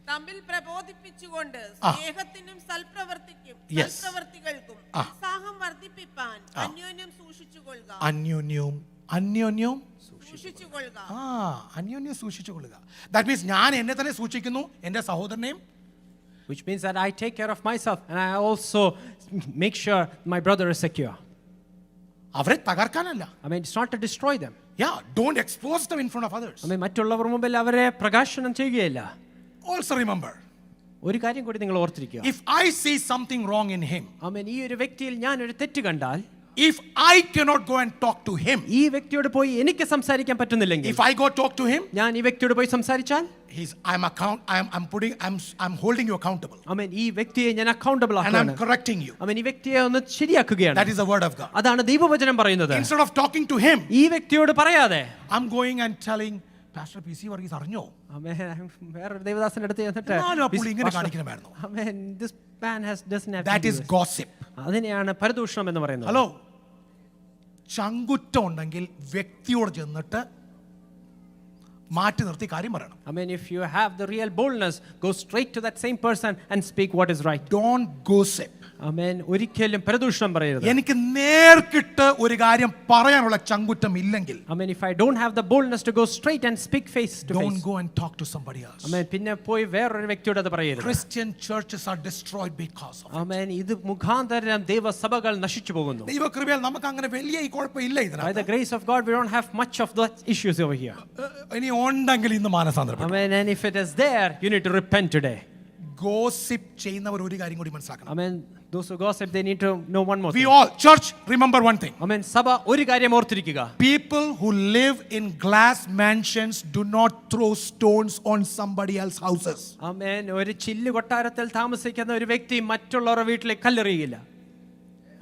തമ്മിൽ പ്രബോധിപ്പിച്ചുകൊണ്ട് ആ. സ്നേഹത്തിനും സൽപ്രവർത്തിക്കും Yes. സൽപ്രവർത്തികൾക്കും ആ. ഉത്സാഹം വർദ്ധിപ്പിപ്പാൻ ആ. അന്യോന്യം സൂക്ഷിച്ചുകൊള്ളുക. അന്യോന്യം സൂക്ഷിച്ചുകൊള്ളുക. അന്യോന്യം സൂക്ഷിച്ചുകൊള്ളുക. ദാറ്റ് മീൻസ് ഞാൻ എന്നെ തന്നെ സൂക്ഷിക്കുന്നു, എൻ്റെ സഹോദരനെയും. Which means that I take care of myself and I also make sure my brother is secure. അവരെ തകർക്കാനല്ല. I mean, it's not to destroy them. Yeah, don't expose them in front of others. I mean, മറ്റുള്ളവർ മുമ്പിൽ അവരെ പ്രകാശനം ചെയ്യുകയില്ല. Also remember, ഒരു കാര്യം കൂടി നിങ്ങൾ ഓർത്തിരിക്കുക. if I see something wrong in him, I mean, ഈ ഒരു വ്യക്തിയിൽ ഞാൻ ഒരു തെറ്റ് കണ്ടാൽ, if I cannot go and talk to him, ഈ വ്യക്തിയോട് പോയി എനിക്ക് സംസാരിക്കാൻ പറ്റുന്നില്ലെങ്കിൽ, if I go talk to him, ഞാൻ ഈ വ്യക്തിയോട് പോയി സംസാരിച്ചാൽ, I'm holding you accountable. I mean, ഈ വ്യക്തിയെ ഞാൻ അക്കൗണ്ടബിൾ And I'm ആക്കുകയാണ്. correcting you. I mean, ഈ വ്യക്തിയെ ഒന്ന് ശരിയാക്കുകയാണ്. That is the word of God. അതാണ് ദൈവവചനം പറയുന്നത്. Instead of talking to him, ഈ വ്യക്തിയോട് പറയാതെ, I'm going and telling Pastor PC Varghese അറിഞ്ഞോ? വേറൊരു ദേവദാസന്റെ അടുത്ത് ചെന്നിട്ട്, എന്നാലും ആ പുള്ളി ഇങ്ങനെ കാണിക്കണമായിരുന്നു. I mean, this man doesn't have to That do is this. gossip. അതിനെയാണ് പരദൂഷണം എന്ന് പറയുന്നത്. ഹലോ, ചങ്കുറ്റം ഉണ്ടെങ്കിൽ വ്യക്തിയോട് ചെന്നിട്ട് മാറ്റി നിർത്തി കാര്യം പറയണം. I mean, if you have the real boldness, go straight to that same person and speak what is right. Don't gossip. I mean, ഒരിക്കലും പരദൂഷണം പറയരുത്. എനിക്ക് നേർക്കിട്ട് ഒരു കാര്യം പറയാനുള്ള ചങ്കുറ്റം ഇല്ലെങ്കിൽ, I mean, if I don't have the boldness to go straight and speak face to don't face, go and talk to somebody else. I mean, പിന്നെ പോയി വേറൊരു വ്യക്തിയോട് അത് പറയരുത്. Christian churches are destroyed because of I mean, ഇത് മുഖാന്തരം ദൈവസഭകൾ നശിച്ചു പോകുന്നു. ദൈവകൃപയാൽ നമുക്ക് അങ്ങനെ വലിയ ഈ കുഴപ്പമില്ല By the ഇതിനകത്ത്. grace of God, we don't have much of the issues over here. ഇനി ഉണ്ടെങ്കിൽ ഇന്ന് I മാനസാന്തരപ്പെടും. mean, and if it is there, you need to repent today. Gossip ചെയ്യുന്നവർ ഒരു കാര്യം കൂടി I മനസ്സിലാക്കണം. mean, those who gossip, they need to know one more We thing. all, church, remember one thing. I mean, സഭ ഒരു കാര്യം ഓർത്തിരിക്കുക. People who live in glass mansions do not throw stones on somebody else's houses. I mean, ഒരു ചില്ല് കൊട്ടാരത്തിൽ താമസിക്കുന്ന ഒരു വ്യക്തി മറ്റുള്ളവരുടെ വീട്ടിലേക്ക് കല്ലെറിയില്ല.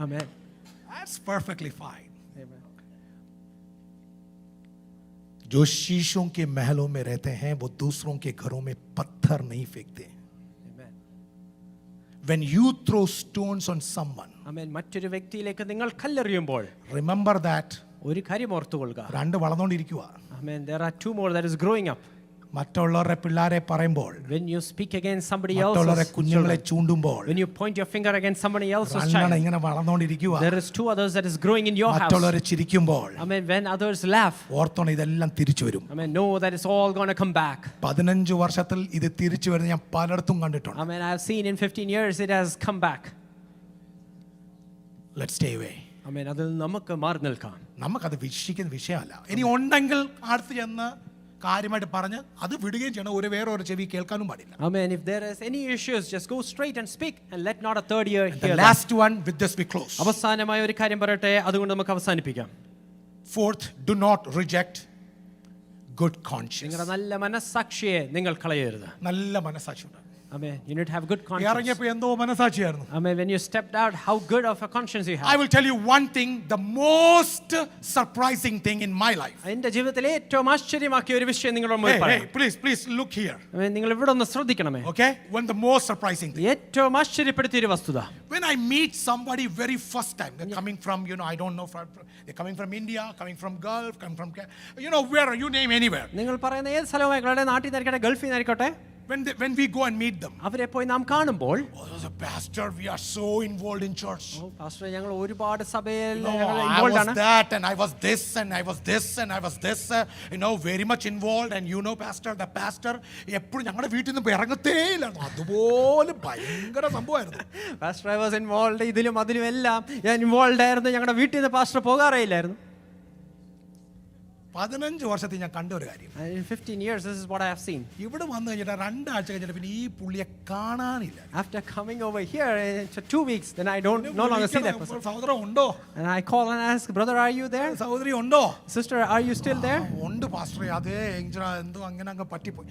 Amen. That's perfectly fine. जो शीशों के महलों में रहते हैं वो दूसरों के घरों में पत्थर नहीं फेंकते. Amen. When you throw stones on someone, I mean, മറ്റൊരു വ്യക്തിയിലേക്ക് നിങ്ങൾ കല്ലെറിയുമ്പോൾ remember that ഒരു കാര്യം ഓർത്തുകൊള്ളുക. രണ്ട് വളർന്നുകൊണ്ടിരിക്കുക. I mean, there are two more that is growing up. മറ്റുള്ളവരുടെ പിള്ളാരെ പറയുമ്പോൾ, When you speak against somebody മറ്റുള്ളവരുടെ else's കുഞ്ഞുങ്ങളെ children, ചൂണ്ടുമ്പോൾ, when you point your finger against somebody else's രണ്ടെണ്ണം child, ഇങ്ങനെ വളർന്നുകൊണ്ടിരിക്കുക. there is two others that is growing in your house. മറ്റുള്ളവരെ ചിരിക്കുമ്പോൾ I mean, when others laugh, ഓർത്തോണം ഇതെല്ലാം തിരിച്ചു വരും. I mean, know that it's all going to come back. 15 വർഷത്തിൽ ഇത് തിരിച്ചു വരുന്നത് ഞാൻ പലയിടത്തും കണ്ടിട്ടുണ്ട്. I mean, I have seen in 15 years it has come back. Let's stay away. I mean, അതിൽ നമുക്ക് മാറി നിൽക്കാം. നമുക്കത് വിശ്വസിക്കുന്ന വിഷയമല്ല. ഇനി ഉണ്ടെങ്കിൽ അടുത്ത് ചെന്ന് കാര്യമായിട്ട് പറഞ്ഞ് അത് വിടുകയും ചെയ്യണം. ഒരു വേറൊരു ചെവി കേൾക്കാനും പാടില്ല. I mean, if there is any issues, just go straight and speak and let not a third ear The hear that. last one, with this we close. അവസാനമായ ഒരു കാര്യം പറയട്ടെ, അതുകൊണ്ട് നമുക്ക് അവസാനിപ്പിക്കാം. Fourth, do not reject good conscience. നിങ്ങളുടെ നല്ല മനസ്സാക്ഷിയെ നിങ്ങൾ കളയരുത്. നല്ല മനസാക്ഷിയുണ്ട്. I mean, you need to have good conscience. ഇറങ്ങിയപ്പോൾ എന്തോ മനസാക്ഷിയായിരുന്നു. I mean, when you stepped out, how good of a conscience you I have. will tell you one thing, the most surprising thing in my life. എന്റെ ജീവിതത്തിലെ ഏറ്റവും ആശ്ചര്യമാക്കിയ ഒരു വിഷയം നിങ്ങളുടെ മുമ്പിൽ Hey, പറയാം. please look here. I mean, നിങ്ങൾ ഇവിടെ ഒന്ന് ശ്രദ്ധിക്കണമേ. Okay? One the most surprising thing. ഏറ്റവും ആശ്ചര്യപ്പെടുത്തിയ ഒരു വസ്തുത. When I meet somebody very first time, they're coming from, I don't know, they're coming from India, coming from Gulf, coming from, where, you name anywhere. നിങ്ങൾ പറയുന്ന ഏത് സ്ഥലവുമായിക്കോട്ടെ, നാട്ടിൽ നിന്നായിരിക്കട്ടെ, ഗൾഫിൽ നിന്നായിരിക്കട്ടെ, When we go and meet them, അവരെ പോയി നാം കാണുമ്പോൾ, as a pastor, we are so involved in church. Pastor ഞങ്ങൾ ഒരുപാട് സഭയിൽ No, I ഇൻവോൾവ് was ആണ്. that and I was this and I was this and I was this, very much involved. And pastor, the pastor, എപ്പോഴും ഞങ്ങളുടെ വീട്ടിൽ നിന്ന് ഇറങ്ങത്തേ ഇല്ലായിരുന്നു. അതുപോലെ ഭയങ്കര സംഭവമായിരുന്നു. പാസ്റ്റർ I was involved, ഇതിലും അതിലും എല്ലാം ഞാൻ ഇൻവോൾവ് ആയിരുന്നു. ഞങ്ങളുടെ വീട്ടിൽ നിന്ന് പാസ്റ്റർ പോകാറേ ഇല്ലായിരുന്നു. 15 വർഷത്തിൽ ഞാൻ കണ്ട ഒരു കാര്യം, And in 15 years, this is what I have seen. ഇവിടെ വന്നു കഴിഞ്ഞിട്ട് 2 ആഴ്ച കഴിഞ്ഞിട്ട് പിന്നെ ഈ പുള്ളിയെ കാണാനില്ല. After coming over here, for 2 weeks, then I don't no longer see that person. സഹോദരൻ ഉണ്ടോ, And I call and ask, brother, are you there? സഹോദരി ഉണ്ടോ, Sister, are you still there? ഉണ്ട് പാസ്റ്ററെ, അതേ എന്തോ അങ്ങനെ അങ്ങ് പറ്റിപ്പോയി.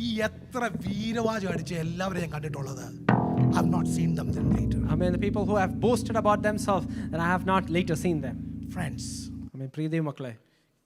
ഈ എത്ര വീരവാചം അടിച്ച് എല്ലാവരെയും ഞാൻ കണ്ടിട്ടുള്ളത്. I have not seen them then later. I mean, the people who have boasted about themselves, and I have not later seen them. Friends, I mean, പ്രിയ ദൈവമക്കളെ,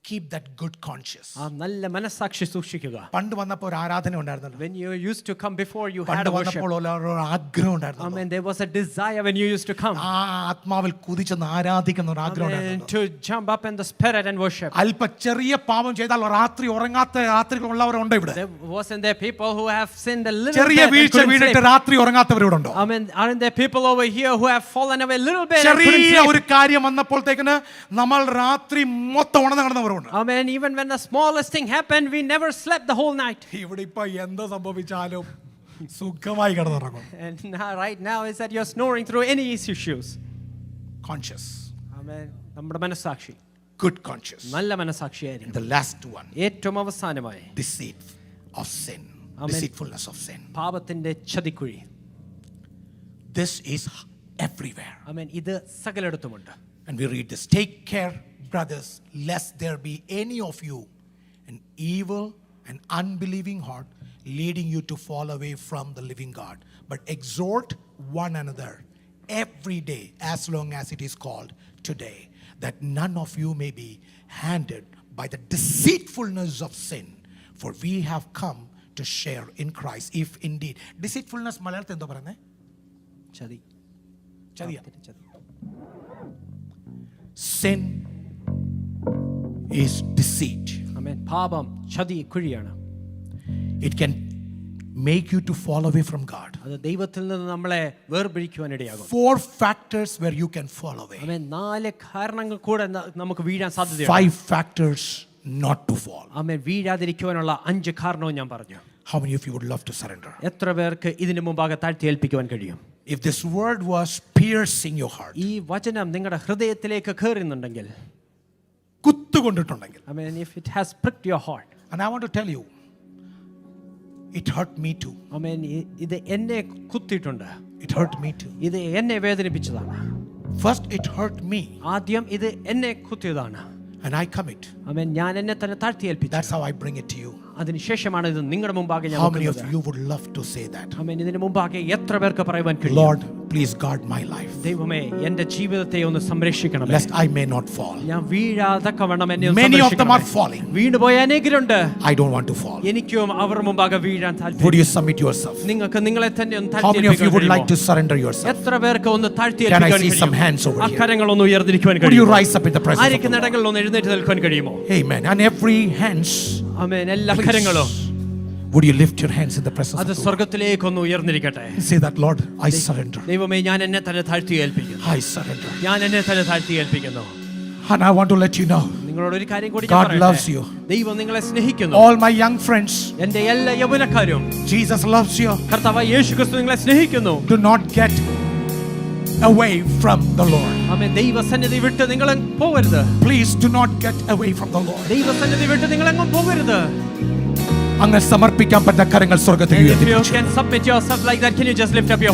keep that good conscience. ആ നല്ല മനസ്സാക്ഷി സൂക്ഷിക്കുക. പണ്ട് വന്നപ്പോൾ ഒരു ആരാധന ഉണ്ടായിരുന്നല്ലോ. When you used to come before, you had പണ്ട് a worship. വന്നപ്പോൾ ഒരു ആഗ്രഹം I ഉണ്ടായിരുന്നു. mean, there was a desire when you used to come. ആ ആത്മാവിൽ കുതിച്ചെന്ന് ആരാധിക്കുന്ന ഒരു ആഗ്രഹം And ഉണ്ടായിരുന്നു. to jump up in the spirit and worship. അല്പ ചെറിയ പാപം ചെയ്താൽ രാത്രി ഉറങ്ങാത്ത രാത്രികളുള്ളവരുണ്ടോ ഇവിടെ? There wasn't there people who have sinned a little ചെറിയ bit and വീഴ്ച couldn't വീണിട്ട് sleep? രാത്രി ഉറങ്ങാത്തവരുണ്ടോ? I mean, aren't there people over here who have fallen away a little bit and couldn't ചെറിയ sleep? ഒരു കാര്യം വന്നപ്പോഴത്തേക്കിന് നമ്മൾ രാത്രി മൊത്തം ഉണർന്ന് കിടന്നവരുണ്ട്. I mean, even when the smallest thing happened, we never slept the whole night. ഇവിടെ ഇപ്പൊ എന്ത് സംഭവിച്ചാലും സുഖമായി കിടന്നുറങ്ങും. And now, right now is that you're snoring through any issues. Conscious, I mean, നമ്മുടെ മനസ്സാക്ഷി good conscience. നല്ല മനസ്സാക്ഷിയായിരിക്കും. The last one, ഏറ്റവും അവസാനമായി deceit of sin, Amen. deceitfulness of sin. പാപത്തിന്റെ ചതിക്കുഴി. This is everywhere. I mean, ഇത് സകലയിടത്തുമുണ്ട്. And we read this. Take care, brothers, lest there be any of you an evil and unbelieving heart leading you to fall away from the living God. But exhort one another every day as long as it is called today, that none of you may be handled by the deceitfulness of sin. For we have come to share in Christ, if indeed. Deceitfulness മലയാളത്തിൽ എന്താ പറയുന്നത്? ചതി. ചതിയാ. ചതി. Sin is deceit. I mean, പാപം ചതി കുഴിയാണ്. It can make you to fall away from God. അത് ദൈവത്തിൽ നിന്ന് നമ്മളെ വേർപിരിക്കുവാനിടയാകും. 4 factors where you can fall away. I mean, 4 കാരണങ്ങൾ കൂടെ നമുക്ക് വീഴാൻ സാധ്യതയുണ്ട്. 5 factors not to fall. I mean, വീഴാതിരിക്കുവാനുള്ള 5 കാരണവും ഞാൻ പറഞ്ഞു. How many of you would love to surrender? എത്ര പേർക്ക് ഇതിനു മുമ്പാകെ താഴ്ത്തി ഏൽപ്പിക്കുവാൻ കഴിയും? If this word was piercing your heart, ഈ വചനം നിങ്ങളുടെ ഹൃദയത്തിലേക്ക് കയറുന്നുണ്ടെങ്കിൽ, കുത്തുകൊണ്ടിട്ടുണ്ടെങ്കിൽ, I mean, if it has pricked your heart, and I want to tell you, it hurt me too. I mean, ഇത് എന്നെ കുത്തിയിട്ടുണ്ട്. It hurt me too. ഇത് എന്നെ വേദനിപ്പിച്ചതാണ്. First it hurt me, ആദ്യം ഇത് എന്നെ കുത്തിയതാണ്. and I commit. I mean, ഞാൻ എന്നെ തന്നെ താഴ്ത്തി ഏൽപ്പിച്ചു. That's how I bring it to you. അതിനുശേഷമാണ് ഇത് നിങ്ങളുടെ മുമ്പാകെ ഞാൻ How many of വെക്കുന്നത്. you would love to say that? I mean, ഇതിനു മുമ്പാകെ എത്ര പേർക്ക് പറയുവാൻ കഴിയും? Lord, please guard my life, ദൈവമേ, എന്റെ ജീവിതത്തെ ഒന്ന് സംരക്ഷിക്കണം. lest I may not fall. ഞാൻ വീഴാതക്കവണ്ണം എന്നെ ഒന്ന് Many of them സംരക്ഷിക്കണമേ. are falling. വീണുപോയ അനേകരുണ്ട്. I don't want to fall. എനിക്കും അവർ മുമ്പാകെ വീഴാൻ Would താല്പര്യം. you submit yourself? നിങ്ങൾക്ക് നിങ്ങളെ തന്നെ ഒന്ന് How താഴ്ത്തി many of you ഏൽപ്പിക്കാൻ would like to കഴിയുമോ? surrender yourself? എത്ര പേർക്ക് ഒന്ന് താഴ്ത്തി Can I ഏൽപ്പിക്കാൻ see some hands over കഴിയും? here? അക്കരങ്ങൾ ഒന്ന് ഉയർന്നിരിക്കുവാൻ Would you കഴിയും? rise up in the presence of the ആയിരിക്കുന്ന Lord? ഇടങ്ങളിൽ ഒന്ന് എഴുന്നേറ്റ് നിൽക്കുവാൻ കഴിയുമോ? Amen. And every hands, ആമേൻ. എല്ലാ അക്കരങ്ങളും would you lift your hands in the presence of അത് the Lord? സ്വർഗ്ഗത്തിലേക്ക് ഒന്ന് ഉയർന്നിരിക്കട്ടെ. Say that, Lord, I surrender. ദൈവമേ, ഞാൻ എന്നെ തന്നെ താഴ്ത്തി ഏൽപ്പിക്കുന്നു. I surrender. ഞാൻ എന്നെ തന്നെ താഴ്ത്തി ഏൽപ്പിക്കുന്നു. And I want to let you know, നിങ്ങളോട് ഒരു കാര്യം കൂടി God ഞാൻ loves പറയട്ടെ. you. ദൈവം നിങ്ങളെ സ്നേഹിക്കുന്നു. All my young friends, എന്റെ എല്ലാ യൗവനക്കാരും, Jesus loves you. കർത്താവായ യേശുക്രിസ്തു നിങ്ങളെ സ്നേഹിക്കുന്നു. Do not get away from the Lord. ആമേൻ. ദൈവസന്നിധി വിട്ട് നിങ്ങൾ പോകരുത്. Please do not get away from the Lord. ദൈവസന്നിധി വിട്ട് നിങ്ങൾ എങ്ങും പോകരുത്. അങ്ങ് സമർപ്പിക്കാൻ പറ്റുന്ന കരങ്ങൾ സ്വർഗ്ഗത്തിൽ And if you ഉയർത്തിപ്പിടിച്ചു. can submit yourself like that, can you just lift up your